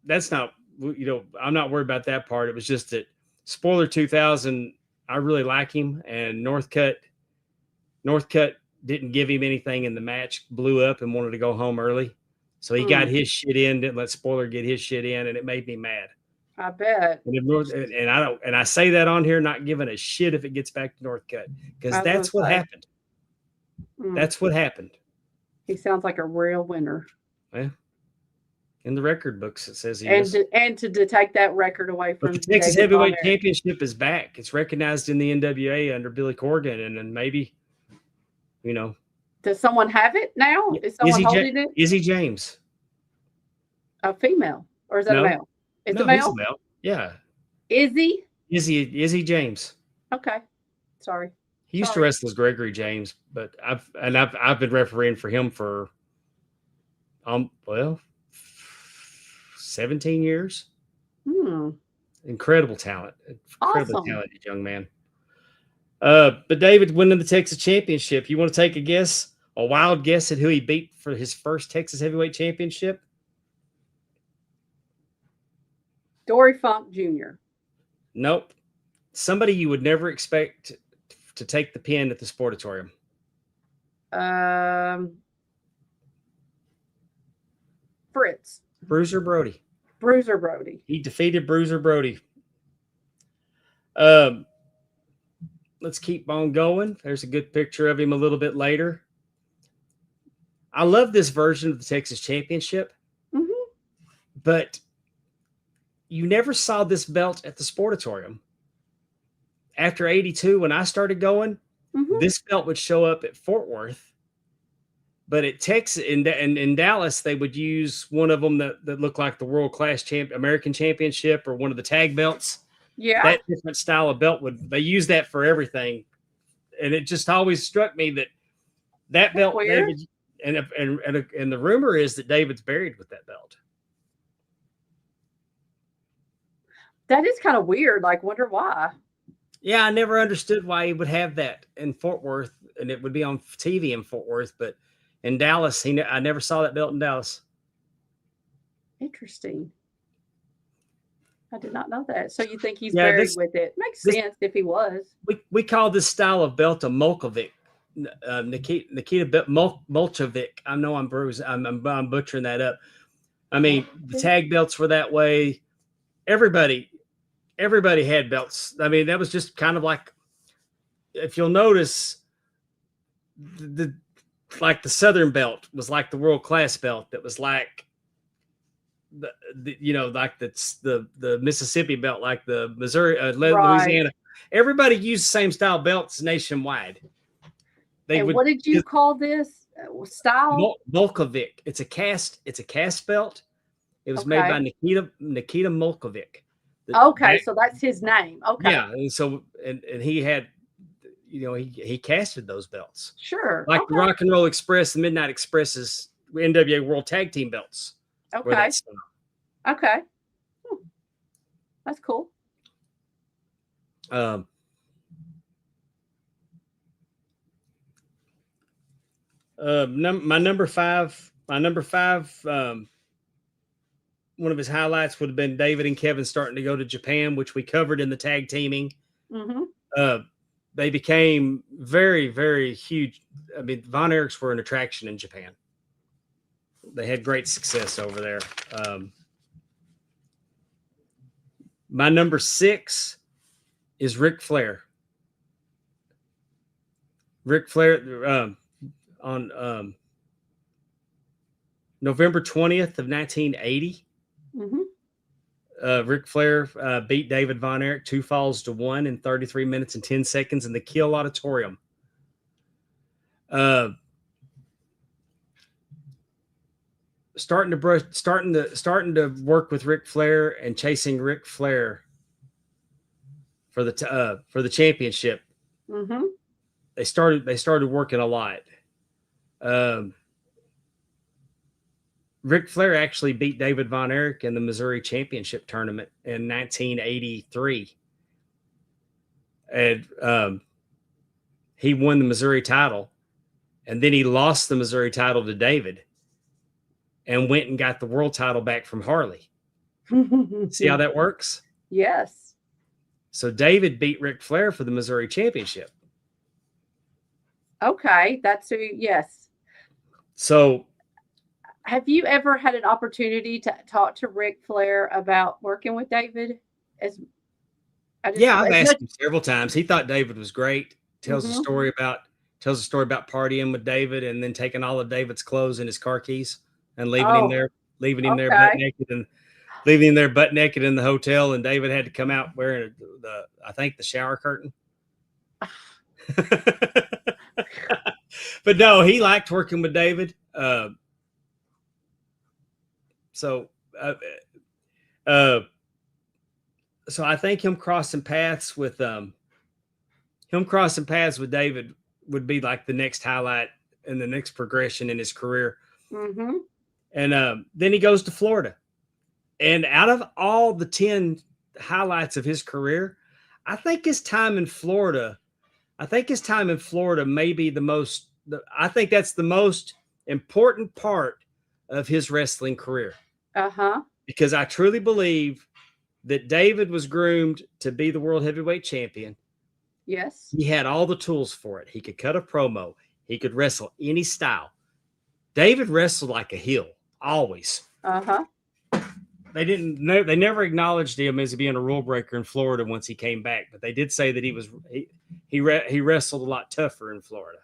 I'm not worried about that part. It was just that Spoiler 2000, I really like him, and Northcutt didn't give him anything in the match, blew up and wanted to go home early. So he got his shit in, didn't let Spoiler get his shit in, and it made me mad. I bet. And I say that on here, not giving a shit if it gets back to Northcutt, because that's what happened. That's what happened. He sounds like a real winner. Well, in the record books, it says he is. And to take that record away from the Texas Heavyweight Championship is back. It's recognized in the NWA under Billy Corgan, and then maybe, Does someone have it now? Is someone holding it? Izzy James. A female? Or is that a male? It's a male? He's a male. Yeah. Izzy James. Okay. Sorry. He used to wrestle as Gregory James, but I've been refereeing for him for 17 years. Incredible talent. Incredibly talented young man. But David winning the Texas Championship, you want to take a wild guess at who he beat for his first Texas Heavyweight Championship? Dory Funk Jr. Nope. Somebody you would never expect to take the pin at the Sportatorium. Fritz. Bruiser Brody. He defeated Bruiser Brody. Let's keep on going. There's a good picture of him a little bit later. I love this version of the Texas Championship, but you never saw this belt at the Sportatorium. After 82, when I started going, this belt would show up at Fort Worth. But at Texas, in Dallas, they would use one of them that looked like the world-class American Championship or one of the tag belts. Yeah. That different style of belt they use that for everything. And it just always struck me that belt, David, and the rumor is that David's buried with that belt. That is kind of weird. Like, wonder why. Yeah, I never understood why he would have that in Fort Worth, and it would be on TV in Fort Worth, but in Dallas, I never saw that belt in Dallas. Interesting. I did not know that. So you think he's buried with it? Makes sense if he was. We call this style of belt a Molkovic. Nikita Molchovic. I know I'm bruised. I'm butchering that up. I mean, the tag belts were that way. Everybody had belts. I mean, that was just kind of like, if you'll notice, the Southern belt was like the world class belt. That was like like the Mississippi belt, like the Missouri, Louisiana. Everybody used the same style belts nationwide. What did you call this style? Molkovic. It's a cast belt. It was made by Nikita Molkovic. So that's his name. Okay. Yeah, and so and he had, he casted those belts. Sure. Like the Rock and Roll Express, the Midnight Express's NWA World Tag Team belts. Okay. Okay. That's cool. My number five, one of his highlights would have been David and Kevin starting to go to Japan, which we covered in the tag teaming. They became very, very huge. I mean, Von Erichs were an attraction in Japan. They had great success over there. My number 6 is Ric Flair. Ric Flair on November 20th of 1980. Ric Flair beat David Von Erich 2-1 in 33 minutes and 10 seconds in the Kiel Auditorium. Starting to work with Ric Flair and chasing Ric Flair for the championship. They started working a lot. Ric Flair actually beat David Von Erich in the Missouri Championship tournament in 1983. And he won the Missouri title. And then he lost the Missouri title to David and went and got the world title back from Harley. See how that works? Yes. So David beat Ric Flair for the Missouri Championship. Okay, that's who. Yes. So Have you ever had an opportunity to talk to Ric Flair about working with David? As I just yeah, I've as asked much. him several times. He thought David was great. Hmm. Tells a story about partying with David and then taking all of David's clothes and his car keys and Oh, leaving him there butt okay. naked and leaving him there butt naked in the hotel. And David had to come out wearing I think the shower curtain. But no, he liked working with David. So, uh, uh, so I think him crossing paths with David would be like the next highlight and the next progression in his career. Hmm. And then he goes to Florida. And out of all the 10 highlights of his career, I think his time in Florida, may be I think that's the most important part of his wrestling career Uh-huh. because I truly believe that David was groomed to be the world heavyweight champion. Yes. He had all the tools for it. He could cut a promo. He could wrestle any style. David wrestled like a heel, always. Uh-huh. They never acknowledged him as being a rule breaker in Florida once he came back, but they did say that he wrestled a lot tougher in Florida.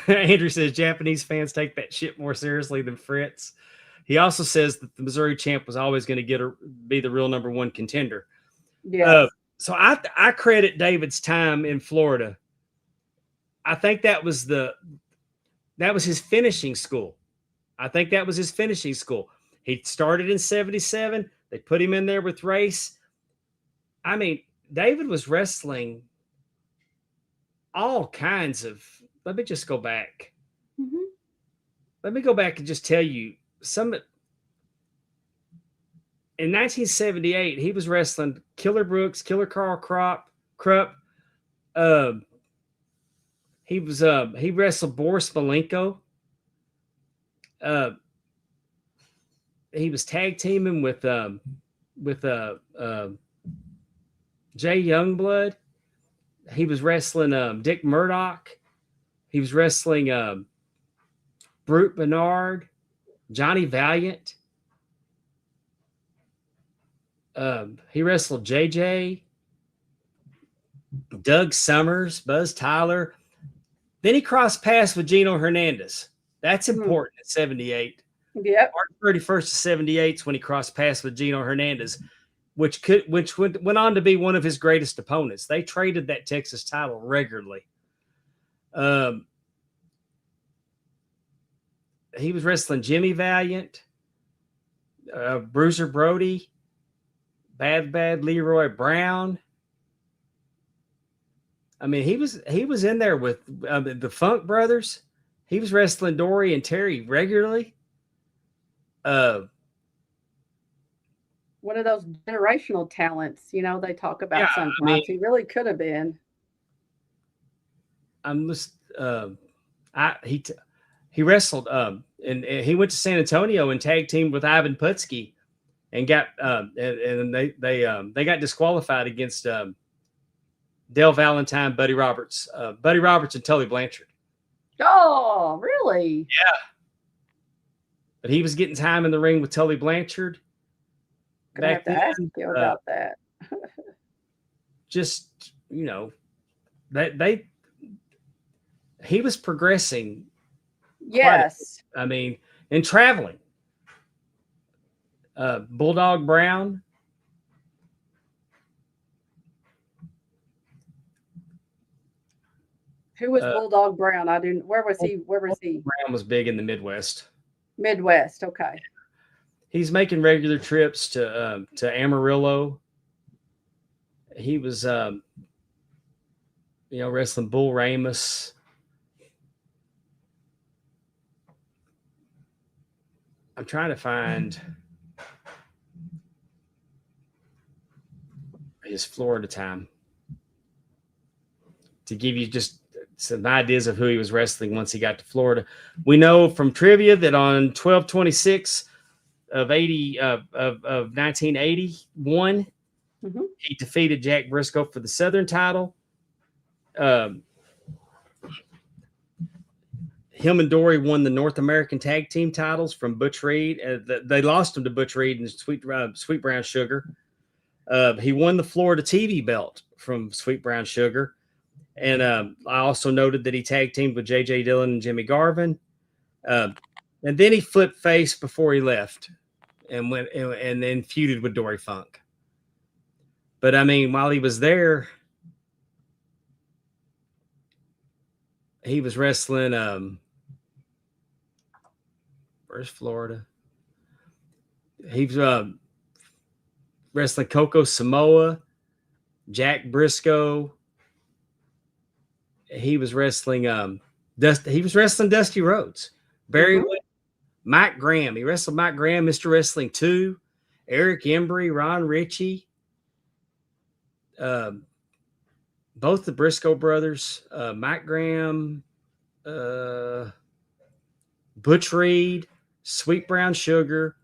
Andrew says Japanese fans take that shit more seriously than Fritz. He also says that the Missouri champ was always going to be the real number one contender. Yes. So I credit David's time in Florida. I think that was his finishing school. I think that was his finishing school. He started in 77. They put him in there with Race. I mean, David was wrestling all kinds of. Let me just go back. Hmm. Let me go back and just tell you some. In 1978, he was wrestling Killer Brooks, Killer Carl Krupp. He wrestled Boris Malenko. He was tag teaming with Jay Youngblood. He was wrestling Dick Murdoch. He was wrestling Brute Bernard, Johnny Valiant. He wrestled JJ, Doug Summers, Buzz Tyler. Then he crossed paths with Gino Hernandez. That's important at 78. Yep. March 31st of 78 is when he crossed paths with Gino Hernandez, which went on to be one of his greatest opponents. They traded that Texas title regularly. He was wrestling Jimmy Valiant, Bruiser Brody, Bad Leroy Brown. I mean, he was in there with the Funk Brothers. He was wrestling Dory and Terry regularly. One of those generational talents, they talk about Yeah, sometimes. I mean, He really could have been. I'm just he wrestled and he went to San Antonio and tag teamed with Ivan Putski and got and they got disqualified against Dale Valentine, Buddy Roberts, and Tully Blanchard. Oh, really? Yeah. But he was getting time in the ring with Tully Blanchard. Gonna have to ask you about that. Just, he was progressing. Yes. I mean, and traveling. Bulldog Brown. Who was Bulldog Brown? I didn't. Where was he? Brown was big in the Midwest. Midwest. Okay. He's making regular trips to Amarillo. He was, wrestling Bull Ramus. I'm trying to find his Florida time to give you just some ideas of who he was wrestling once he got to Florida. We know from trivia that on 12/26 of 1981, He defeated Jack Briscoe for the Southern title. Him and Dory won the North American Tag Team titles from Butch Reed. They lost them to Butch Reed and Sweet Brown Sugar. He won the Florida TV belt from Sweet Brown Sugar. And I also noted that he tag teamed with J.J. Dillon and Jimmy Garvin. And then he flipped face before he left and went and then feuded with Dory Funk. But I mean, while he was there, he was wrestling. Where's Florida? He was wrestling Coco Samoa, Jack Briscoe. He was wrestling Dusty Rhodes, Barry Windham, Mike Graham. He wrestled Mike Graham, Mr. Wrestling 2, Eric Embry, Ron Ritchie, both the Briscoe brothers, Mike Graham, Butch Reed, Sweet Brown Sugar,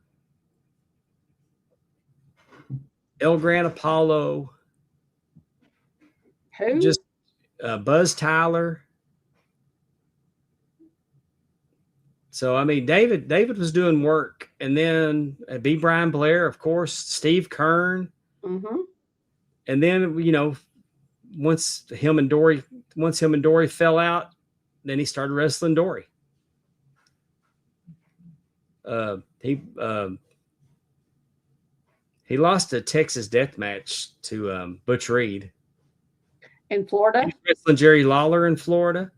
El Gran Apollo, Who? Buzz Tyler. So I mean, David was doing work, and then B. Brian Blair, of course, Steve Kern, and then once him and Dory fell out, then he started wrestling Dory. He lost a Texas death match to Butch Reed In Florida? He's wrestling Jerry Lawler in Florida.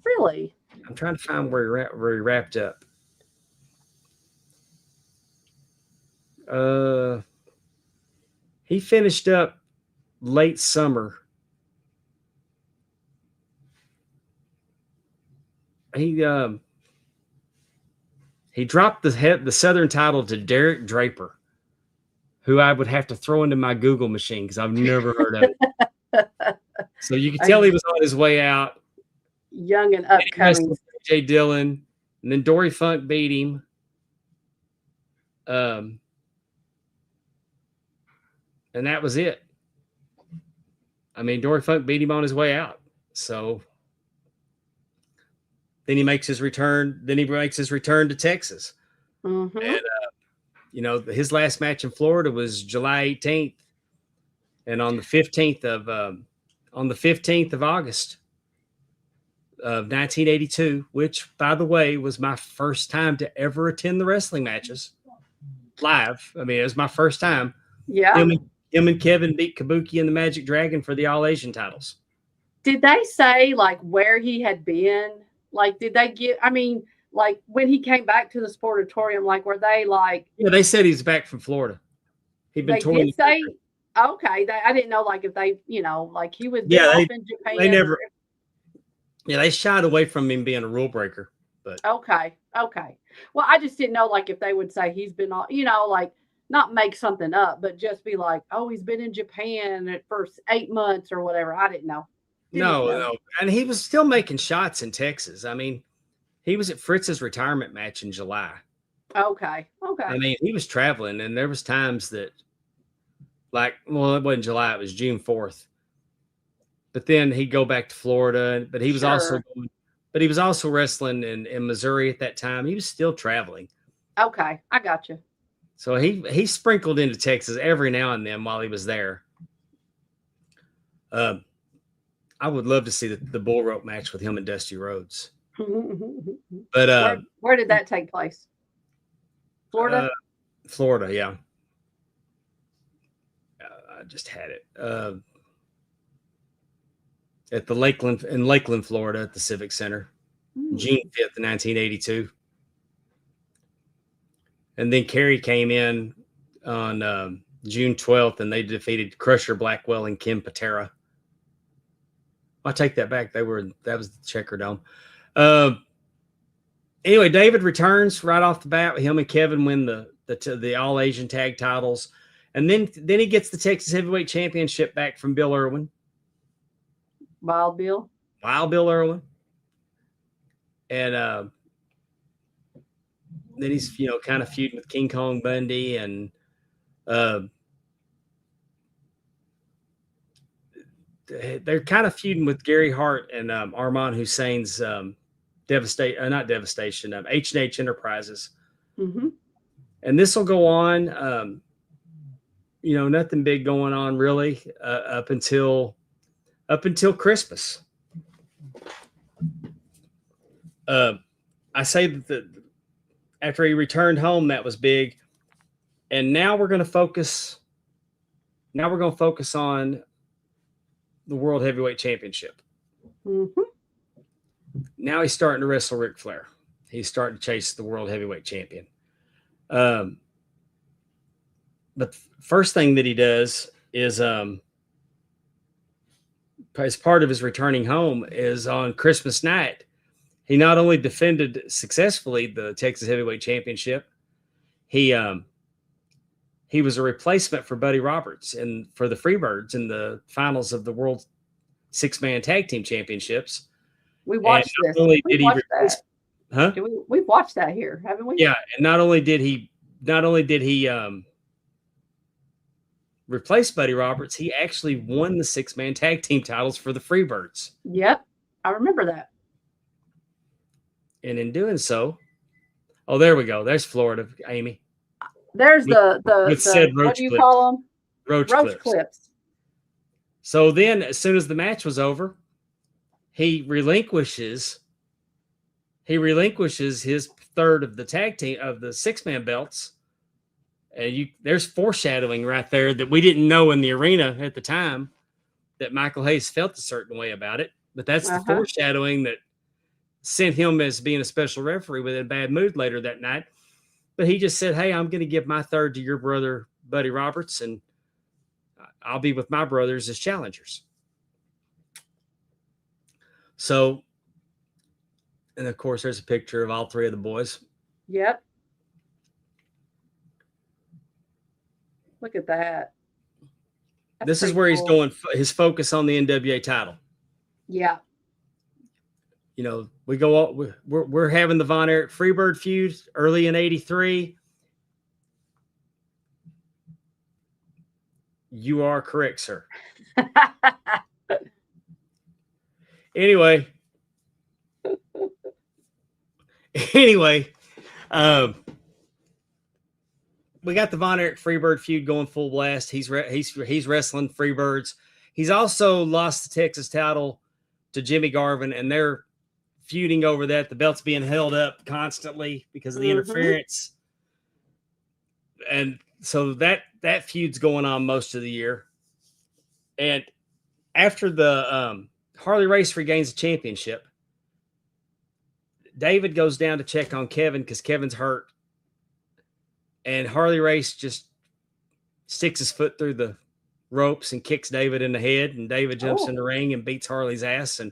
Really? I'm trying to find where he wrapped up. He finished up late summer. He dropped the Southern title to Derek Draper, who I would have to throw into my Google machine because I've never heard of it. So you can tell he was on his way out. Young and upcoming. J. Dillon, and then Dory Funk beat him. And that was it. I mean, Dory Funk beat him on his way out. So then he makes his return. Then he makes his return to Texas. And, his last match in Florida was July 18th. And on the 15th of August of 1982, which, by the way, was my first time to ever attend the wrestling matches live. I mean, it was my first time. Yeah. Him and Kevin beat Kabuki and the Magic Dragon for the All Asian titles. Did they say like where he had been? Like, did they like when he came back to the Sportatorium, like were they like? Yeah, they said he's back from Florida. He'd been touring. Did say, okay. I didn't know like if they, like he was in Japan. They never. Yeah, they shied away from him being a rule breaker. But okay. Well, I just didn't know like if they would say he's been on, like not make something up, but just be like, oh, he's been in Japan for 8 months or whatever. I didn't know. No. And he was still making shots in Texas. I mean, he was at Fritz's retirement match in July. Okay. I mean, he was traveling, and there was times that, it wasn't July, it was June 4th. But then he'd go back to Florida. But he was also wrestling in Missouri at that time. He was still traveling. Okay, I got you. So he sprinkled into Texas every now and then while he was there. I would love to see the bull rope match with him and Dusty Rhodes. But where did that take place? Florida? Florida, yeah. I just had it. At the Lakeland, Florida, at the Civic Center, June 5th, 1982. And then Kerry came in on June 12th, and they defeated Crusher Blackwell and Kim Patera. I take that back. That was the Checker Dome. Anyway, David returns right off the bat. Him and Kevin win the All Asian Tag titles, and then he gets the Texas Heavyweight Championship back from Bill Irwin. Wild Bill Irwin. And then he's kind of feuding with King Kong Bundy, and Uh, they're kind of feuding with Gary Hart and Armand Hussein's not Devastation, H&H Enterprises. Mm-hmm. And this will go on. Nothing big going on really up until Christmas. I say that after he returned home, that was big. And now we're going to focus. Now we're going to focus on the World Heavyweight Championship. Mm-hmm. Now he's starting to wrestle Ric Flair. He's starting to chase the World Heavyweight Champion. But the first thing that he does is, as part of his returning home, is on Christmas night, he not only defended successfully the Texas Heavyweight Championship, he was a replacement for Buddy Roberts for the Freebirds in the finals of the World Six-Man Tag Team Championships. We watched this. We've watched that here, haven't we? Yeah, and not only did he replace Buddy Roberts, he actually won the six-man tag team titles for the Freebirds. Yep, I remember that. And in doing so, there we go. There's Florida, Amy. There's the what do you call them? Roach clips. So then, as soon as the match was over, he relinquishes his third of the tag team of the six-man belts. And there's foreshadowing right there that we didn't know in the arena at the time that Michael Hayes felt a certain way about it. But that's the foreshadowing that sent him as being a special referee with a bad mood later that night. But he just said, hey, I'm going to give my third to your brother, Buddy Roberts, and I'll be with my brothers as challengers. So, and of course, there's a picture of all three of the boys. Yep. Look at that. This is where he's going, his focus on the NWA title. Yeah. We're having the Von Erich Freebird feud early in '83. You are correct, sir. Anyway, we got the Von Erich Freebird feud going full blast. He's wrestling Freebirds. He's also lost the Texas title to Jimmy Garvin, and they're feuding over that. The belt's being held up constantly because of the interference. And so that feud's going on most of the year. And after the Harley Race regains the championship, David goes down to check on Kevin because Kevin's hurt. And Harley Race just sticks his foot through the ropes and kicks David in the head. And David jumps in the ring and beats Harley's ass. And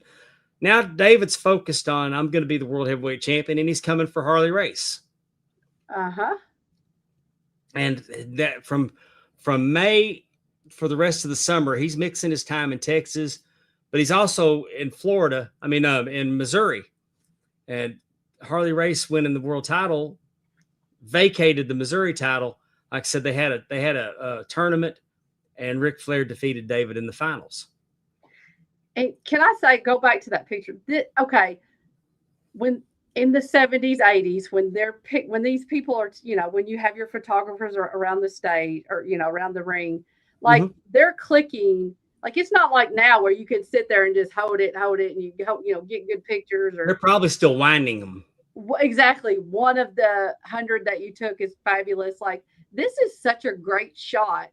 now David's focused on, I'm going to be the World Heavyweight Champion, and he's coming for Harley Race. And that from May for the rest of the summer, he's mixing his time in Texas, but he's also in Florida. In Missouri. And Harley Race winning the world title vacated the Missouri title. Like I said, they had a tournament, and Ric Flair defeated David in the finals. And can I say, go back to that picture? When in the 70s, 80s, when these people are, when you have your photographers around the stage or, around the ring, like they're clicking, like it's not like now where you can sit there and just hold it and you get good pictures. Or they're probably still winding them. Exactly. One of the 100 that you took is fabulous. Like this is such a great shot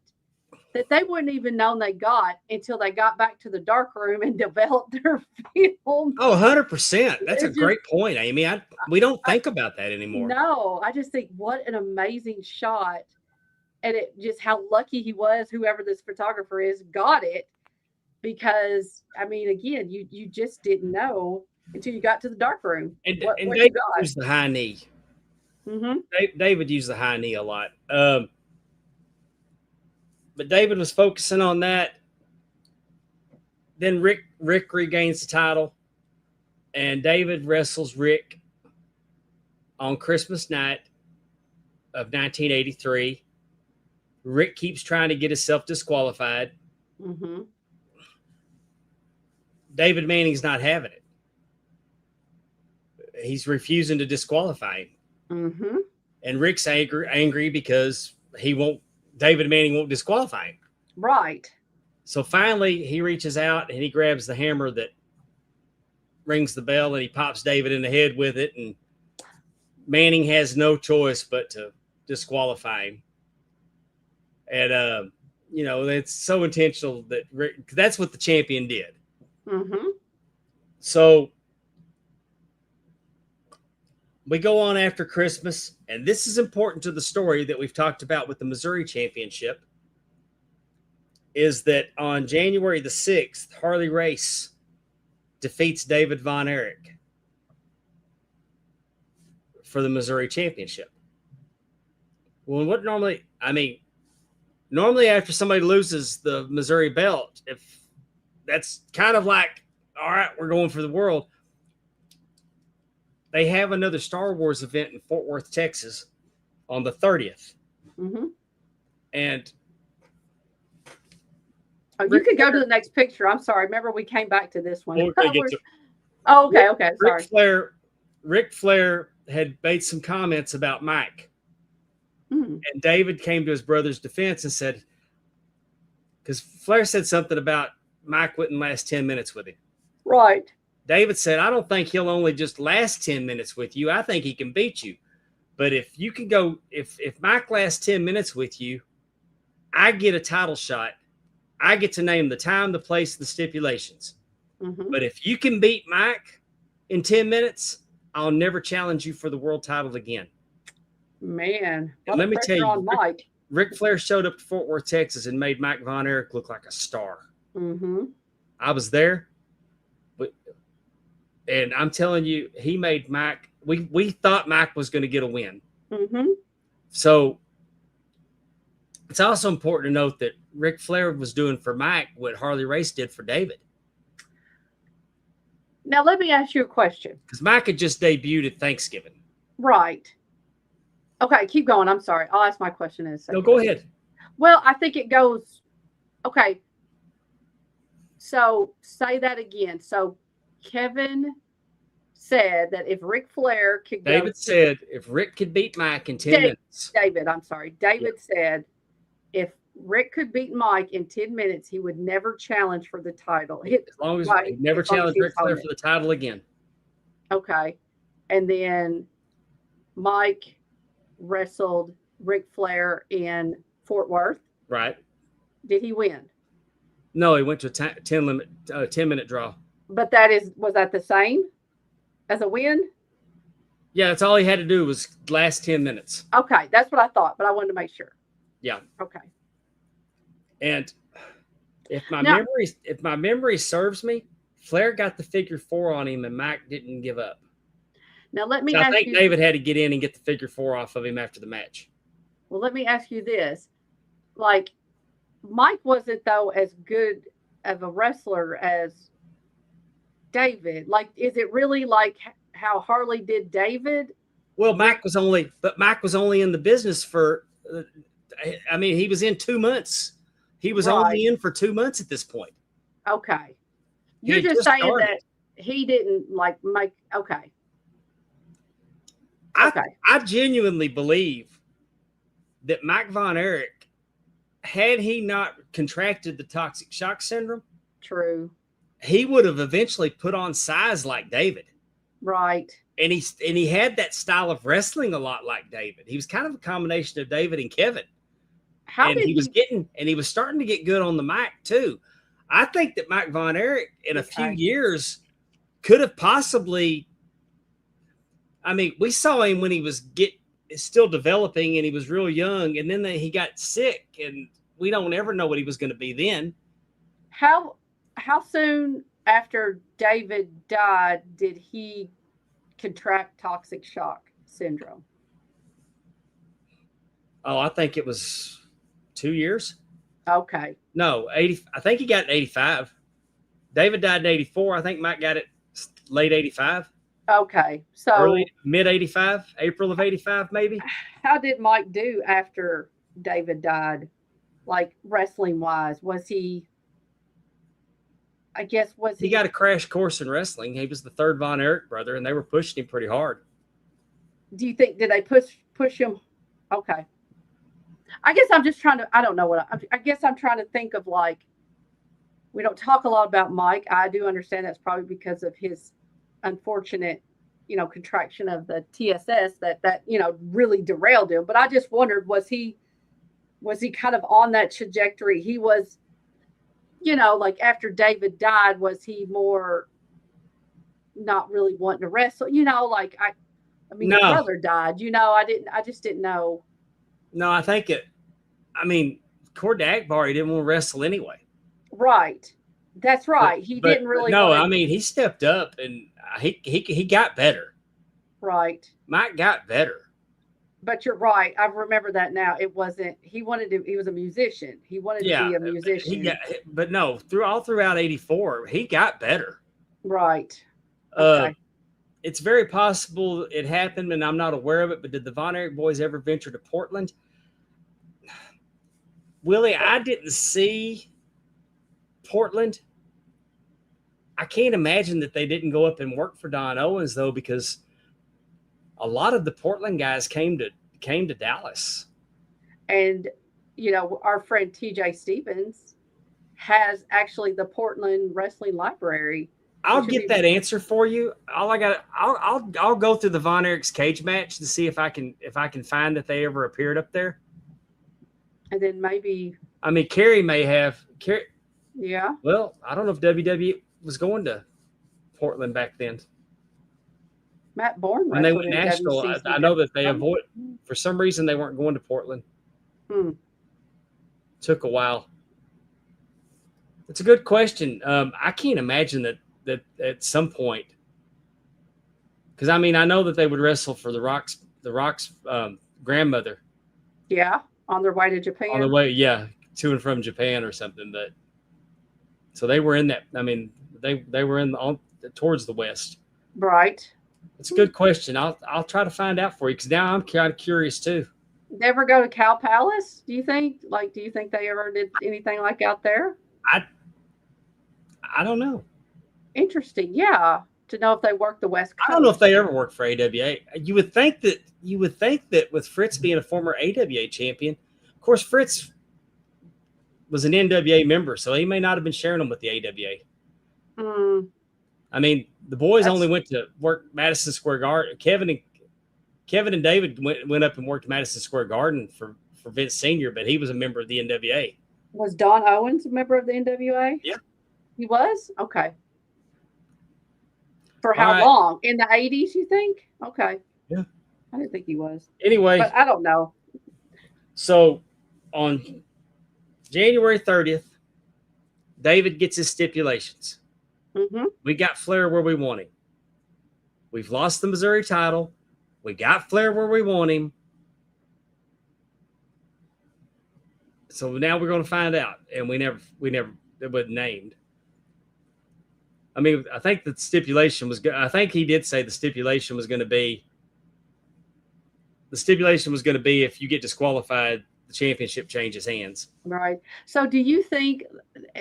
that they wouldn't even known they got until they got back to the dark room and developed their film. Oh, 100%. That's a great point, Amy. We don't think about that anymore. No, I just think what an amazing shot. And it just how lucky he was, whoever this photographer is, got it. Because, again, you just didn't know until you got to the dark room. And David used the high knee. David used the high knee a lot. But David was focusing on that. Then Rick regains the title, and David wrestles Rick on Christmas night of 1983. Rick keeps trying to get himself disqualified. Mm-hmm. David Manning's not having it. He's refusing to disqualify him. Mm-hmm. And Rick's angry because David Manning won't disqualify him. Right. So finally, he reaches out and he grabs the hammer that rings the bell and he pops David in the head with it. And Manning has no choice but to disqualify him. And, it's so intentional that that's what the champion did. Mm-hmm. So we go on after Christmas, and this is important to the story that we've talked about with the Missouri Championship, is that on January the 6th, Harley Race defeats David Von Erich for the Missouri Championship. Well, normally after somebody loses the Missouri belt, if that's kind of like, all right, we're going for the world. They have another Star Wars event in Fort Worth, Texas on the 30th. Mm-hmm. And you could go to the next picture. I'm sorry. Remember, we came back to this one. Okay. Okay. Sorry. Ric Flair had made some comments about Mike. Mm. And David came to his brother's defense and said, because Flair said something about Mike wouldn't last 10 minutes with him. Right. David said, I don't think he'll only just last 10 minutes with you. I think he can beat you. But if you can go, if Mike lasts 10 minutes with you, I get a title shot. I get to name the time, the place, the stipulations. Mm-hmm. But if you can beat Mike in 10 minutes, I'll never challenge you for the world title again. Man, let me tell you, on Mike. Ric Flair showed up to Fort Worth, Texas, and made Mike Von Erich look like a star. Mm-hmm. I was there, and I'm telling you, he made Mike. We thought Mike was going to get a win. Mm-hmm. So it's also important to note that Ric Flair was doing for Mike what Harley Race did for David. Now, let me ask you a question. Because Mike had just debuted at Thanksgiving. Right. Okay, keep going. I'm sorry. I'll ask my question in a second. No, go ahead. Well, I think it goes, okay. So say that again. So Kevin said that if Ric Flair could go. David said if Rick could beat Mike in 10 minutes. David said if Rick could beat Mike in 10 minutes, he would never challenge for the title. As long as he never challenged Ric Flair for the title again. Okay. And then Mike wrestled Ric Flair in Fort Worth. Right. Did he win? No, he went to a 10-minute draw. But was that the same as a win? Yeah, that's all he had to do was last 10 minutes. Okay, that's what I thought, but I wanted to make sure. Yeah. Okay. And if my memory serves me, Flair got the figure 4 on him and Mike didn't give up. Now let me so ask I think you, David had to get in and get the figure 4 off of him after the match. Well, let me ask you this. Like, Mike wasn't, though, as good of a wrestler as David. Like, is it really like how Harley did David? Well, Mike was only in the business for, he was in 2 months. He was only in for 2 months at this point. Okay. You're just saying that he didn't like make, okay. I genuinely believe that Mike Von Erich, had he not contracted the toxic shock syndrome, true, he would have eventually put on size like David. Right. And he had that style of wrestling a lot like David. He was kind of a combination of David and Kevin. He was starting to get good on the mic too. I think that Mike Von Erich in a few years could have possibly, we saw him when he was still developing and he was real young, and then he got sick, and we don't ever know what he was going to be then. How soon after David died did he contract toxic shock syndrome? Oh, I think it was 2 years. Okay. No, 80. I think he got it in 85. David died in 84. I think Mike got it late 85. Okay. So mid 85, April of 85, maybe. How did Mike do after David died? like wrestling wise? Was he? I guess was He got a crash course in wrestling. He was the third Von Erich brother, and they were pushing him pretty hard. Do you think did they push him? Okay. I guess I'm just trying to. I don't know what. I guess I'm trying to think of like. We don't talk a lot about Mike. I do understand that's probably because of his unfortunate, contraction of the TSS that really derailed him. But I just wondered, was he kind of on that trajectory? He was, like after David died, was he more not really wanting to wrestle? I mean, No. his brother died. I just didn't know. No, I think Cord Akbar, he didn't want to wrestle anyway. Right. That's right. He didn't really. No, I mean, he stepped up and he got better. Right. Mike got better. But you're right. I remember that now. It wasn't. He was a musician. He wanted to be a musician. But no, throughout '84, he got better. Right. Okay. It's very possible it happened, and I'm not aware of it. But did the Von Erich boys ever venture to Portland? Willie, I didn't see Portland. I can't imagine that they didn't go up and work for Don Owens though, because a lot of the Portland guys came to Dallas. And our friend TJ Stevens has actually the Portland Wrestling Library. I'll get that answer for you. I'll go through the Von Erich's cage match to see if I can find that they ever appeared up there. And then maybe. I mean, Kerry may have. Yeah. Well, I don't know if WWE was going to Portland back then. Matt Bourne. When they went national, I know that they for some reason they weren't going to Portland. Took a while. It's a good question. I can't imagine that at some point, because I mean, I know that they would wrestle for the Rock's grandmother. Yeah, on their way to Japan. On the way, yeah, to and from Japan or something. But so they were in that. I mean, they were towards the west. Right. It's a good question. I'll try to find out for you, because now I'm kind of curious too. Never go to Cow Palace? Do you think? Do you think they ever did anything like out there? I don't know. Interesting. Yeah. To know if they worked the West Coast. I don't know if they ever worked for AWA. You would think that with Fritz being a former AWA champion, of course, Fritz was an NWA member, so he may not have been sharing them with the AWA. I mean, the boys only went to work Madison Square Garden. Kevin and David went up and worked Madison Square Garden for Vince Sr., but he was a member of the NWA. Was Don Owens a member of the NWA? Yeah. He was? Okay. For how long? In the 80s, you think? Okay. Yeah. I didn't think he was. Anyway. But I don't know. So on January 30th, David gets his stipulations. We got Flair where we want him. We've lost the Missouri title. We got Flair where we want him. So now we're going to find out. And it wasn't named. I mean, I think the stipulation was good. I think he did say the stipulation was going to be if you get disqualified, the championship changes hands. Right. So do you think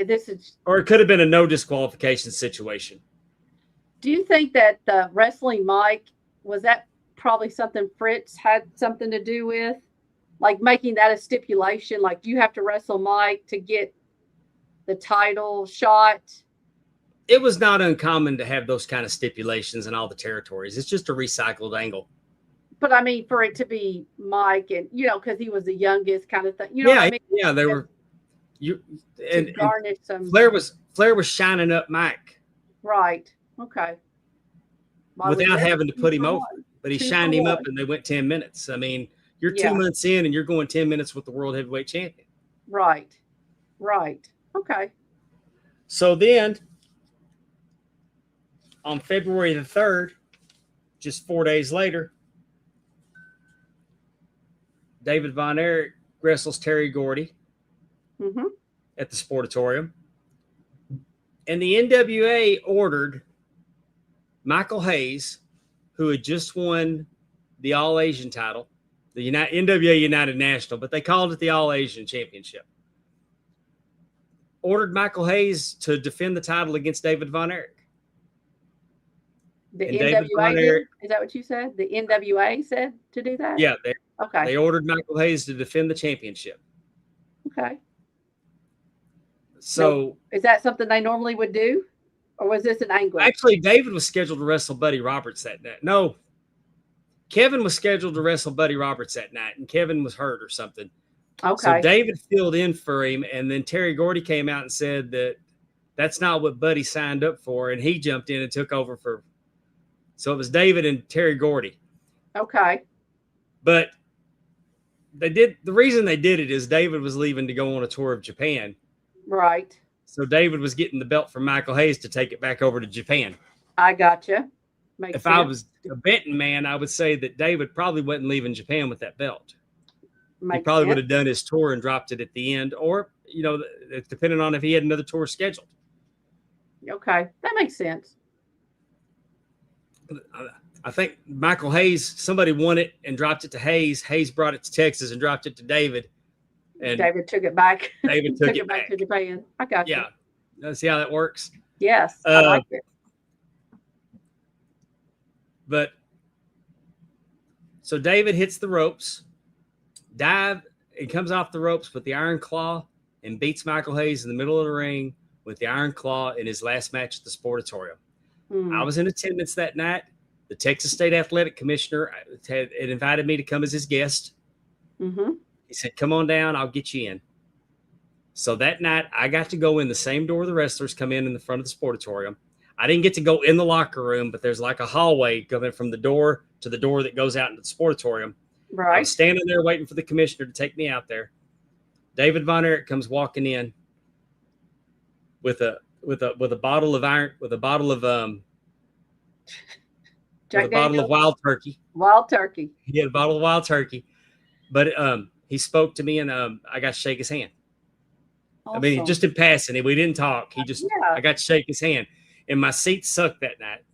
this is... Or it could have been a no disqualification situation. Do you think that the wrestling Mike, was that probably something Fritz had something to do with? Like making that a stipulation, like you have to wrestle Mike to get the title shot? It was not uncommon to have those kind of stipulations in all the territories. It's just a recycled angle. But I mean, for it to be Mike and, because he was the youngest kind of thing. You know what I mean? Yeah, they were. And garnish some. Flair was shining up Mike. Right. Okay. Without having to put him over. But he shined him up and they went 10 minutes. I mean, you're 2 months in and you're going 10 minutes with the world heavyweight champion. Right. Right. Okay. So then, on February the 3rd, just 4 days later, David Von Erich wrestles Terry Gordy at the Sportatorium. And the NWA ordered Michael Hayes, who had just won the All-Asian title, the NWA United National, but they called it the All-Asian Championship. ordered Michael Hayes to defend the title against David Von Erich. The And David NWA Von did? Erich, Is that what you said? The NWA said to do that? yeah, Okay. they ordered Michael Hayes to defend the championship. Okay. So is that something they normally would do, or was this an angle? actually, David was scheduled to wrestle Buddy Roberts that night. No, Kevin was scheduled to wrestle Buddy Roberts that night, and Kevin was hurt or something. Okay. So David filled in for him, and then Terry Gordy came out and said that that's not what Buddy signed up for, and he jumped in and took over for. So it was David and Terry Gordy. Okay. But the reason they did it is David was leaving to go on a tour of Japan. Right. So David was getting the belt from Michael Hayes to take it back over to Japan. I gotcha. Makes If sense. I was a betting man, I would say that David probably wasn't leaving Japan with that belt. He probably would have done his tour and dropped it at the end, or, depending on if he had another tour scheduled. Okay. That makes sense. I think Michael Hayes, somebody won it and dropped it to Hayes. Hayes brought it to Texas and dropped it to David. And David took it back. David took it back to Japan. I got you. Yeah. See how that works? Yes. I like it. But so David hits the ropes, and comes off the ropes with the iron claw and beats Michael Hayes in the middle of the ring with the iron claw in his last match at the Sportatorium. I was in attendance that night. The Texas State Athletic Commissioner had invited me to come as his guest. Mm-hmm. He said, "Come on down, I'll get you in." So that night, I got to go in the same door the wrestlers come in the front of the Sportatorium. I didn't get to go in the locker room, but there's like a hallway going from the door to the door that goes out into the Sportatorium. Right. I was standing there waiting for the commissioner to take me out there. David Von Erich comes walking in with a bottle of wild turkey. Wild turkey. He had a bottle of wild turkey, but he spoke to me and I got to shake his hand. Awesome. I mean, just in passing, we didn't talk. I got to shake his hand, and my seat sucked that night.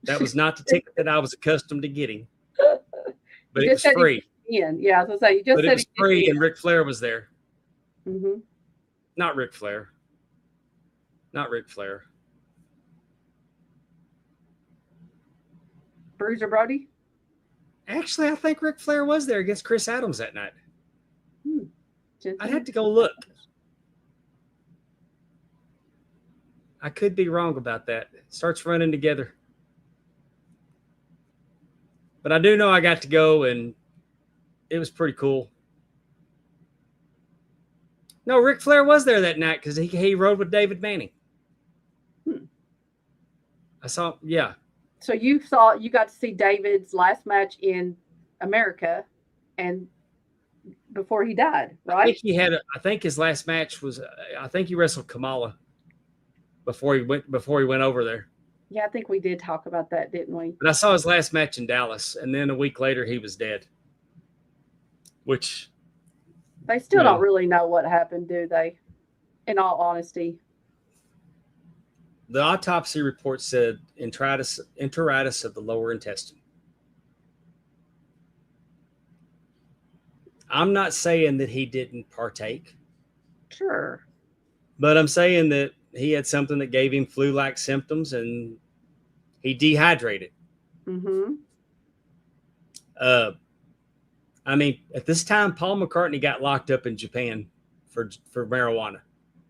That was not the ticket that I was accustomed to getting, but it was free. Yeah, I was gonna say but it was free, and Ric Flair was there. Mm-hmm. Not Ric Flair. Bruiser Brody? Actually, I think Ric Flair was there against Chris Adams that night. I'd have to go look. I could be wrong about that. It starts running together. But I do know I got to go, and it was pretty cool. No, Ric Flair was there that night because he rode with David Manning. I saw, yeah. So you got to see David's last match in America, and before he died, right? I think his last match was. I think he wrestled Kamala before he went over there. Yeah, I think we did talk about that, didn't we? But I saw his last match in Dallas, and then a week later he was dead. Which they still don't really know what happened, do they? In all honesty. The autopsy report said enteritis of the lower intestine. I'm not saying that he didn't partake. Sure. But I'm saying that he had something that gave him flu-like symptoms and he dehydrated. Mm-hmm. I mean, at this time, Paul McCartney got locked up in Japan for marijuana.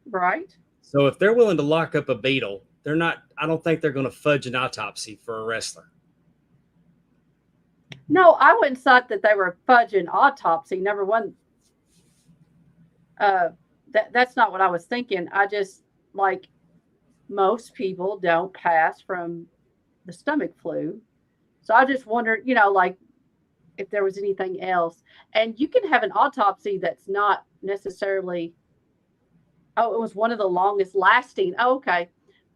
Right. So if they're willing to lock up a Beatle, I don't think they're going to fudge an autopsy for a wrestler. No, I wouldn't thought that they were fudging autopsy. Number one, that's not what I was thinking. I just, like, most people don't pass from the stomach flu. So I just wondered, like, if there was anything else. And you can have an autopsy that's not necessarily, it was one of the longest lasting. Oh, okay.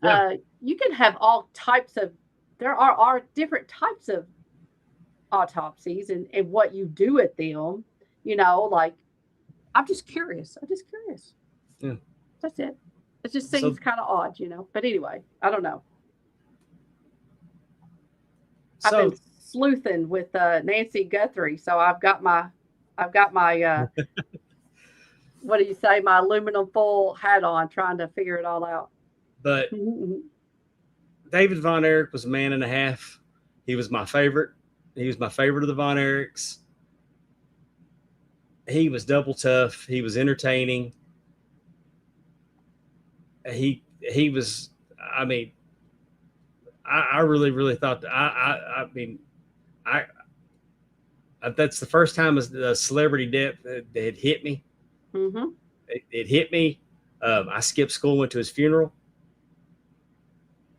Yeah. You can have all types of, there are different types of autopsies and what you do at them, like, I'm just curious. Yeah. That's it. It just seems kind of odd, but anyway, I don't know. So, I've been sleuthing with Nancy Guthrie. So I've got my what do you say? My aluminum foil hat on, trying to figure it all out. But David Von Erich was a man and a half. He was my favorite. He was my favorite of the Von Erichs. He was double tough. He was entertaining. He was. I mean, I really thought that. I mean, that's the first time a celebrity death that had hit me. Mm-hmm. It hit me. I skipped school, went to his funeral.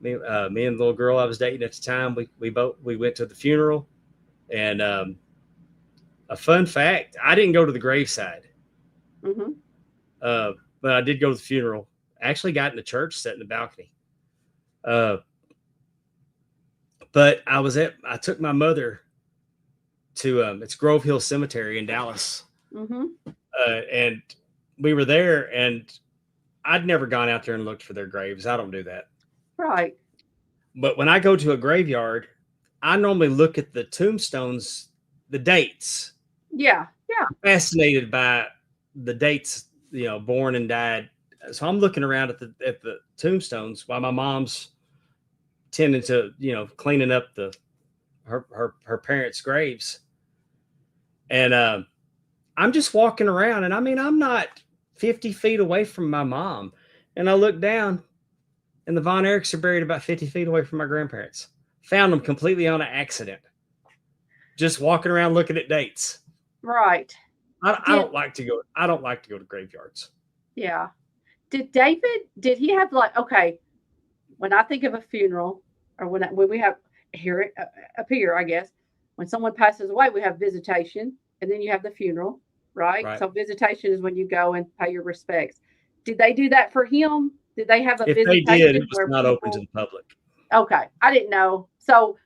Me and the little girl I was dating at the time, we went to the funeral. And a fun fact, I didn't go to the graveside. Mm-hmm. But I did go to the funeral. I actually got in the church, sat in the balcony. But I took my mother to it's Grove Hill Cemetery in Dallas. Mm-hmm. And we were there, and I'd never gone out there and looked for their graves. I don't do that. Right. But when I go to a graveyard, I normally look at the tombstones, the dates. Yeah. Yeah. I'm fascinated by the dates, born and died. So I'm looking around at the tombstones while my mom's tending to, cleaning up her parents' graves. And I'm just walking around, and I mean, I'm not 50 feet away from my mom. And I look down, and the Von Erichs are buried about 50 feet away from my grandparents. Found them completely on an accident. Just walking around looking at dates. Right. I don't like to go to graveyards. Yeah. Did he have okay, when I think of a funeral, or when we have up here, I guess, when someone passes away, we have visitation, and then you have the funeral, right? So visitation is when you go and pay your respects. Did they do that for him? Did they have a if visitation? They did, it was not open to the public. Okay. I didn't know. So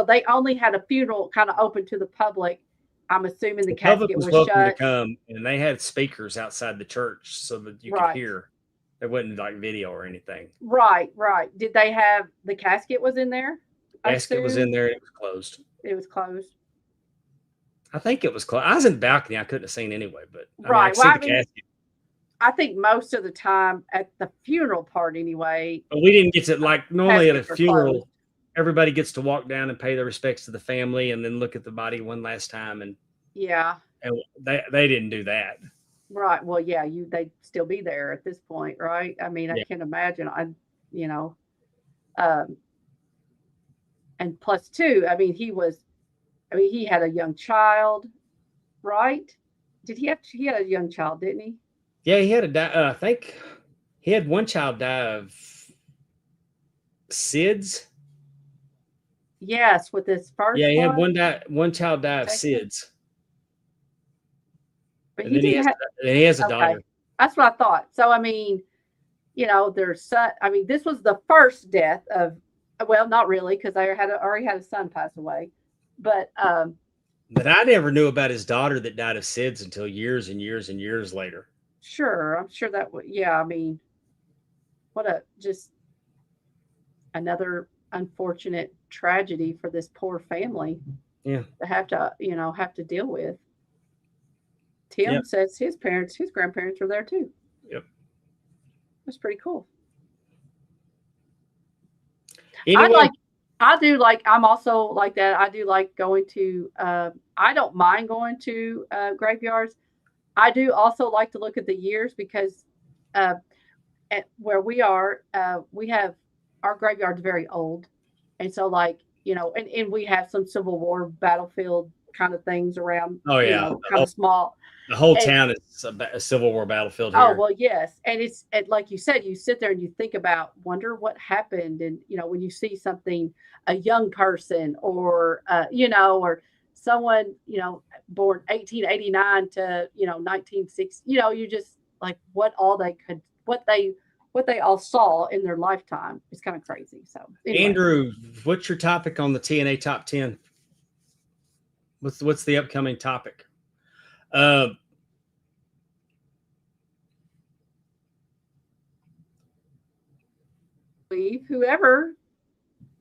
they only had a funeral kind of open to the public. I'm assuming the casket was welcome shut. To come, and they had speakers outside the church so that you could hear. There wasn't like video or anything. Right. Did they have the casket was in there? The casket was in there, and it was closed. It was closed. I think it was closed. I was in the balcony. I couldn't have seen anyway, but right. I the casket. I think most of the time at the funeral part anyway. But we didn't get to normally at a funeral, closed. Everybody gets to walk down and pay their respects to the family and then look at the body one last time. And and they didn't do that. Right. Well, yeah, they'd still be there at this point, right? I mean, I can imagine. And plus two, I mean, he had a young child, right? He had a young child, didn't he? Yeah, he had I think he had one child die of SIDS. Yes, with his first. Yeah, he had one child die of SIDS. But and he has a daughter. That's what I thought. So I mean, there's son. I mean, this was the first death of. Well, not really, because I already had a son pass away, but. But I never knew about his daughter that died of SIDS until years and years and years later. Sure, I'm sure that would. Yeah, I mean, just another unfortunate tragedy for this poor family. Yeah, to have to deal with. Tim says his grandparents were there too. Yep, that's pretty cool. Anyway, I'm also like that. I do like going to. I don't mind going to graveyards. I do also like to look at the years because at where we are, we have our graveyard's very old. And so and we have some Civil War battlefield kind of things around. Oh yeah. Kind of small. The whole town is a Civil War battlefield here. Oh, well, yes. And it's like you said, you sit there and you think about, wonder what happened. And, when you see something, a young person or, or someone, born 1889 to, 1960, you just like what they all saw in their lifetime. It's kind of crazy. So anyway. Andrew, what's your topic on the TNA top 10? What's the upcoming topic? Whoever.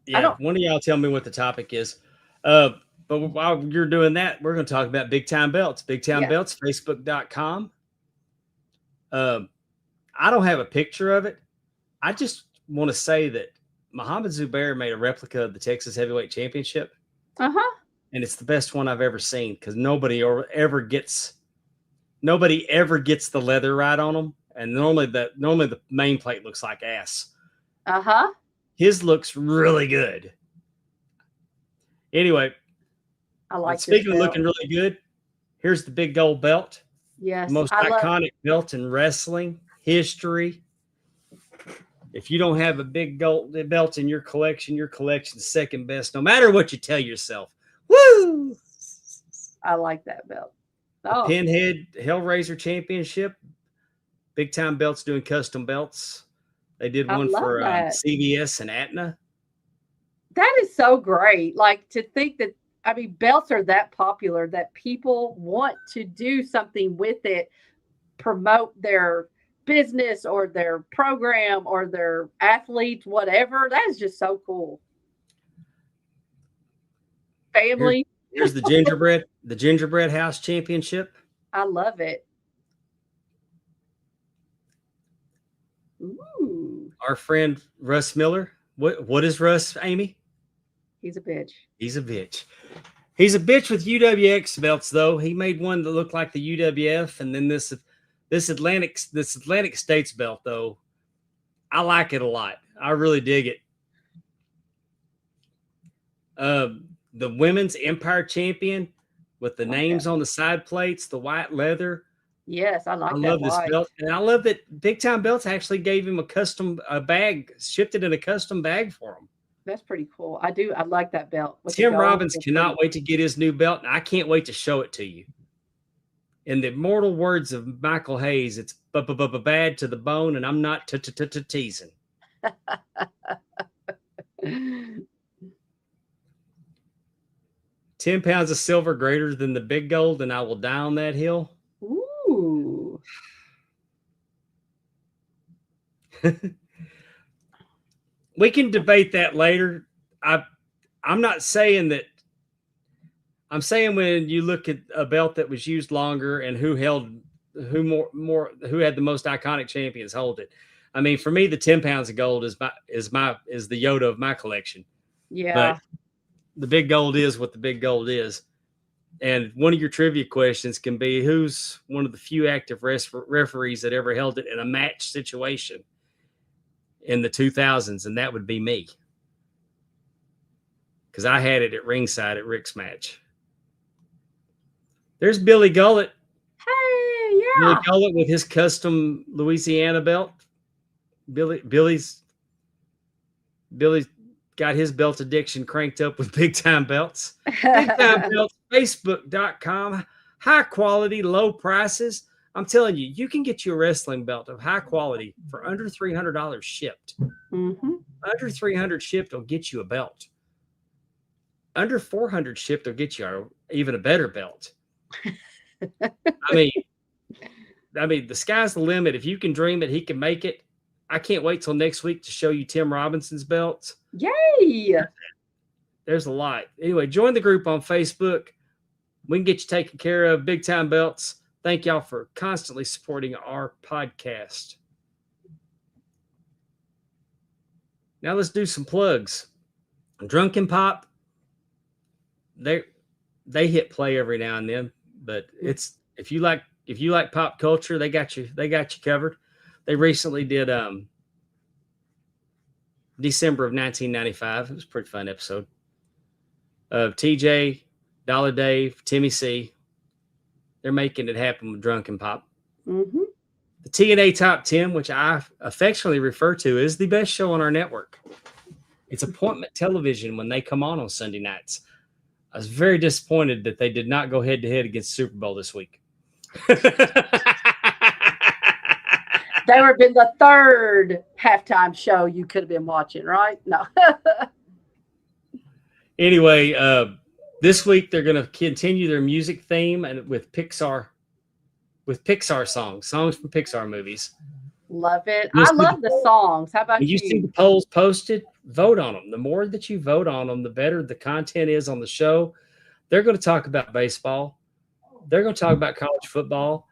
Yeah, one of y'all tell me what the topic is. But while you're doing that, we're going to talk about Big Time Belts. Big Time Belts, Facebook.com. I don't have a picture of it. I just want to say that Muhammad Zubair made a replica of the Texas Heavyweight Championship. Uh-huh. And it's the best one I've ever seen because nobody ever gets the leather right on them. And normally the main plate looks like ass. Uh-huh. His looks really good. Anyway, I like speaking of belt. looking really good, here's the big gold belt. Yes. The most iconic belt in wrestling history. If you don't have a big gold belt in your collection's second best, no matter what you tell yourself. Woo! I like that belt. The Pinhead Hellraiser Championship. Big Time Belts doing custom belts. They did one for CVS and Aetna. That is so great. Like to think that, I mean, belts are that popular that people want to do something with it, promote their business or their program or their athletes, whatever. That is just so cool. Family. Here's the gingerbread house championship. I love it. Ooh. Our friend Russ Miller. What is Russ, Amy? He's a bitch. He's a bitch. He's a bitch with UWX belts, though. He made one that looked like the UWF, and then this Atlantic States belt, though. I like it a lot. I really dig it. The women's Empire champion with the names on the side plates, the white leather. Yes, I like that. I love this belt. And I love that Big Time Belts actually gave him a bag, shipped it in a custom bag for him. That's pretty cool. I like that belt. Tim Robbins cannot wait to get his new belt, and I can't wait to show it to you. In the immortal words of Michael Hayes, it's bad to the bone, and I'm not teasing. 10 pounds of silver greater than the big gold, and I will die on that hill. Ooh. We can debate that later. I'm not saying that. I'm saying when you look at a belt that was used longer and who had the most iconic champions hold it. I mean, for me, the 10 pounds of gold is the Yoda of my collection. Yeah. But the big gold is what the big gold is. And one of your trivia questions can be, who's one of the few active referees that ever held it in a match situation in the 2000s? And that would be me. Because I had it at ringside at Rick's match. There's Billy Gullett. Hey, yeah. Billy Gullett with his custom Louisiana belt. Billy's got his belt addiction cranked up with Big Time Belts. Big Time Belts, Facebook.com. High quality, low prices. I'm telling you, you can get you a wrestling belt of high quality for under $300 shipped. Mm-hmm. Under $300 shipped will get you a belt. Under $400 shipped will get you even a better belt. I mean, the sky's the limit. If you can dream it, he can make it. I can't wait till next week to show you Tim Robinson's belts. Yay! There's a lot. Anyway, join the group on Facebook. We can get you taken care of. Big Time Belts. Thank y'all for constantly supporting our podcast. Now let's do some plugs. Drunken Pop. They hit play every now and then, but it's if you like pop culture, they got you covered. They recently did December of 1995. It was a pretty fun episode of TJ, Dollar Dave, Timmy C. They're making it happen with Drunken Pop. Mm-hmm. The TNA Top 10, which I affectionately refer to as the best show on our network. It's appointment television when they come on Sunday nights. I was very disappointed that they did not go head-to-head against Super Bowl this week. That would have been the third halftime show you could have been watching, right? No. Anyway, this week they're going to continue their music theme and with Pixar songs from Pixar movies. Love it. I love the songs. How about you? You see the polls posted? Vote on them. The more that you vote on them, the better the content is on the show. They're going to talk about baseball. They're going to talk about college football.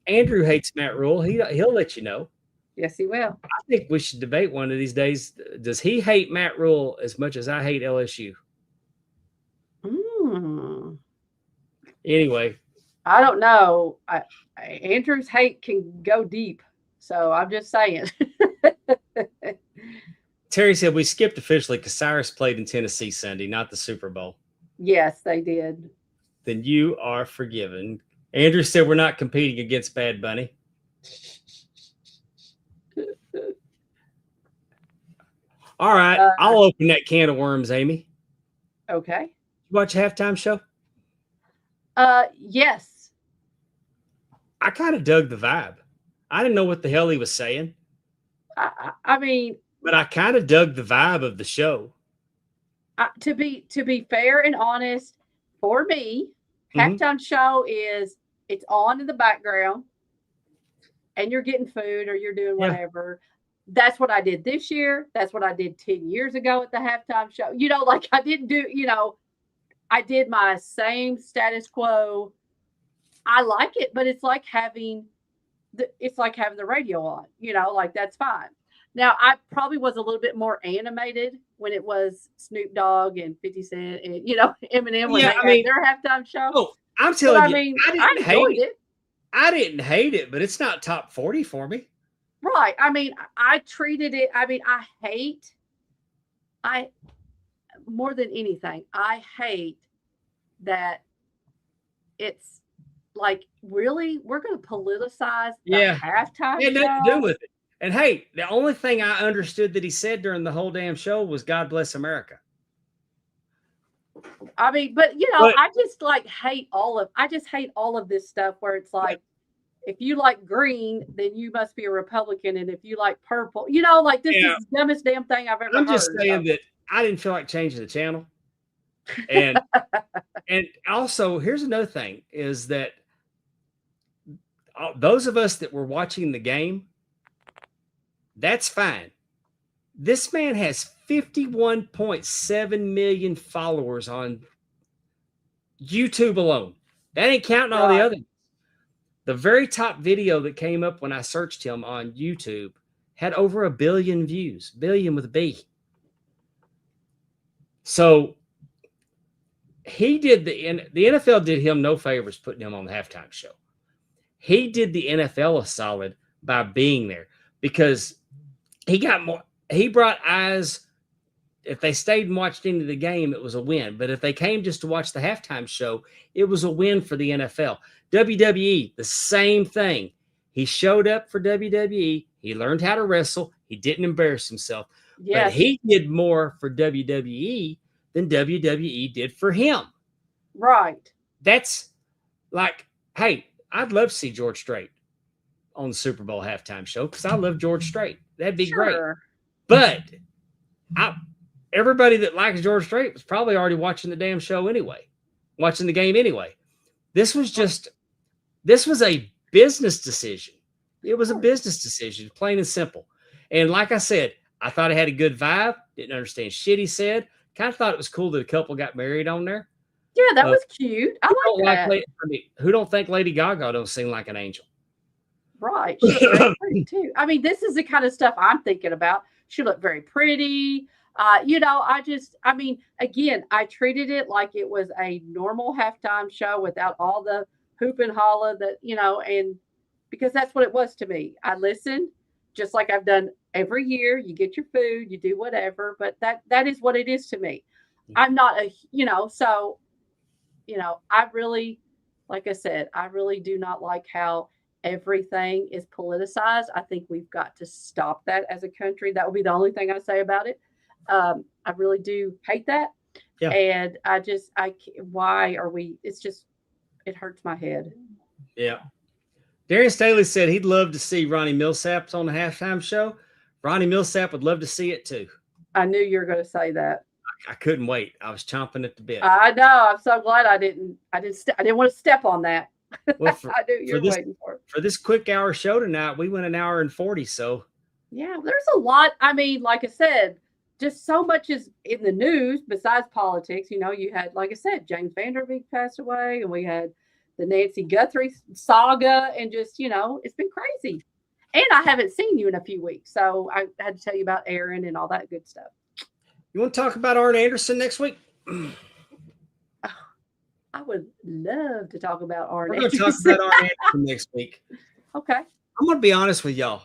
Andrew hates Matt Rule. He'll let you know. Yes, he will. I think we should debate one of these days. Does he hate Matt Rule as much as I hate LSU? Anyway, I don't know. Andrew's hate can go deep, so I'm just saying. Terry said we skipped officially because Cyrus played in Tennessee Sunday, not the Super Bowl. Yes, they did. Then you are forgiven. Andrew said we're not competing against Bad Bunny. All right, I'll open that can of worms, Amy. Okay. You watch a halftime show? Yes. I kind of dug the vibe. I didn't know what the hell he was saying. I mean, but I kind of dug the vibe of the show. To be fair and honest, for me, halftime show is it's on in the background, and you're getting food or you're doing whatever. Yeah. That's what I did this year. That's what I did 10 years ago at the halftime show. You know, like I didn't do, you know, I did my same status quo. I like it, but it's like having the radio on, you know, like that's fine. Now, I probably was a little bit more animated when it was Snoop Dogg and 50 Cent and, you know, Eminem when they had their halftime show. Oh, I'm telling you, I enjoyed it. I didn't hate it, but it's not top 40 for me. Right. I mean, I treated it, more than anything, I hate that it's like, really, we're going to politicize the halftime show? Nothing to do with it. And hey, the only thing I understood that he said during the whole damn show was God bless America. I mean, but you know, I just hate all of this stuff where it's like, if you like green, then you must be a Republican. And if you like purple, you know, like this is the dumbest damn thing I've ever heard. I'm just saying that I didn't feel like changing the channel. And and also, here's another thing is that those of us that were watching the game, that's fine. This man has 51.7 million followers on YouTube alone. That ain't counting all the other. The very top video that came up when I searched him on YouTube had over 1 billion views, billion with a B. So he did the NFL did him no favors putting him on the halftime show. He did the NFL a solid by being there because he got more. He brought eyes. If they stayed and watched into the game, it was a win. But if they came just to watch the halftime show, it was a win for the NFL. WWE, the same thing. He showed up for WWE. He learned how to wrestle. He didn't embarrass himself. Yes. But he did more for WWE than WWE did for him. Right. That's like, hey, I'd love to see George Strait on the Super Bowl halftime show because I love George Strait. That'd be great. But everybody that likes George Strait was probably already watching the damn show anyway, watching the game anyway. This was a business decision. It was a business decision, plain and simple. And like I said, I thought it had a good vibe. Didn't understand shit he said. Kind of thought it was cool that a couple got married on there. Yeah, that was cute. I like that. Who don't think Lady Gaga don't sing like an angel? Right. She looked very pretty too. I mean, this is the kind of stuff I'm thinking about. She looked very pretty. You know, again, I treated it like it was a normal halftime show without all the hoop and holla that, you know, and because that's what it was to me. I listened just like I've done every year. You get your food, you do whatever, but that is what it is to me. I'm not I really, like I said, I really do not like how everything is politicized. I think we've got to stop that as a country. That would be the only thing I say about it. I really do hate that. Yeah. And why are we, it hurts my head. Yeah. Darian Staley said he'd love to see Ronnie Millsap on the halftime show. Ronnie Millsap would love to see it too. I knew you were going to say that. I couldn't wait. I was chomping at the bit. I know. I'm so glad I didn't want to step on that. Well, for this quick hour show tonight, we went 1 hour and 40. So yeah, there's a lot. I mean, like I said, just so much is in the news besides politics. You know, you had, like I said, James Vanderbeek passed away, and we had the Nancy Guthrie saga, and just, it's been crazy. And I haven't seen you in a few weeks, so I had to tell you about Aaron and all that good stuff. You want to talk about Arn Anderson next week? I would love to talk about Arn We're going to Anderson. talk about Arn Anderson next week. Okay. I'm going to be honest with y'all.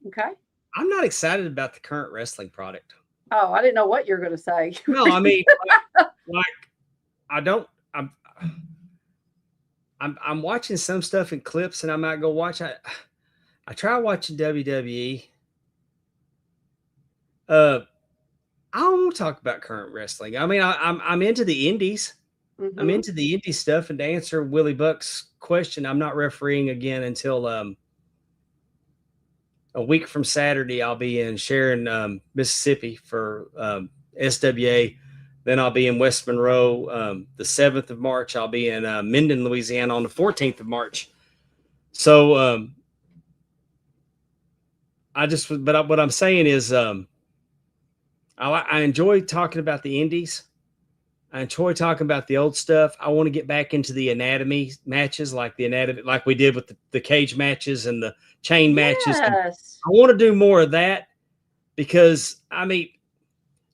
Okay. I'm not excited about the current wrestling product. Oh, I didn't know what you were going to say. No, I mean, I'm watching some stuff in clips, and I might go watch. I try watching WWE. I don't want to talk about current wrestling. I mean, I'm into the indies. Mm-hmm. I'm into the indie stuff. And to answer Willie Buck's question, I'm not refereeing again until a week from Saturday. I'll be in Sharon, Mississippi for SWA. Then I'll be in West Monroe the 7th of March. I'll be in Minden, Louisiana on the 14th of March. So what I'm saying is I enjoy talking about the indies. I enjoy talking about the old stuff. I want to get back into the anatomy matches, like we did with the cage matches and the chain matches. Yes. I want to do more of that because, I mean,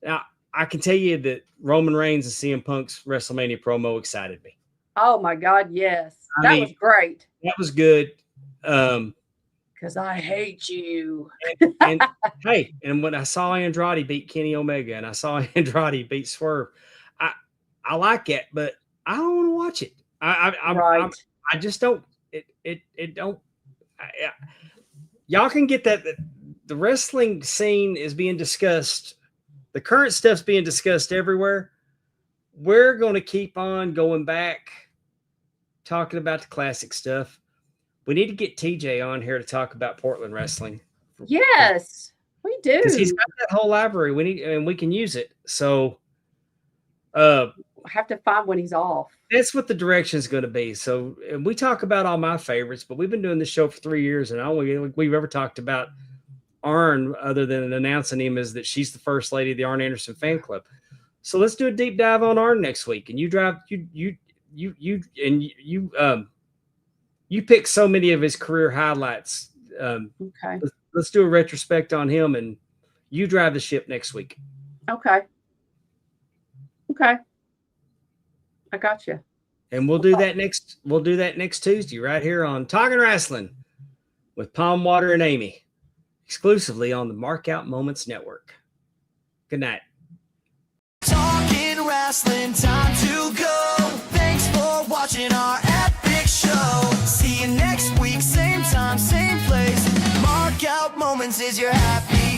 I can tell you that Roman Reigns and CM Punk's WrestleMania promo excited me. Oh my God, yes. That was great. That was good. Because I hate you. and hey, and when I saw Andrade beat Kenny Omega and I saw Andrade beat Swerve, I like it, but I don't want to watch it. I just don't. It don't. Y'all can get that. The wrestling scene is being discussed. The current stuff's being discussed everywhere. We're going to keep on going back, talking about the classic stuff. We need to get TJ on here to talk about Portland wrestling. Yes, we do. Because he's got that whole library. We can use it. So, I have to find when he's off. That's what the direction is going to be. So we talk about all my favorites, but we've been doing this show for 3 years, and I don't think we've ever talked about Arn other than announcing him as that she's the first lady of the Arn Anderson fan club. So let's do a deep dive on Arn next week. And you pick so many of his career highlights. Okay. Let's do a retrospect on him, and you drive the ship next week. Okay. I got you. And we'll do that next Tuesday right here on Talking Wrestling with Pondwater and Amy, exclusively on the Markout Moments Network. Good night. Talking wrestling, time to go. Thanks for watching our epic show. See you next week, same time, same place. Markout Moments is your happy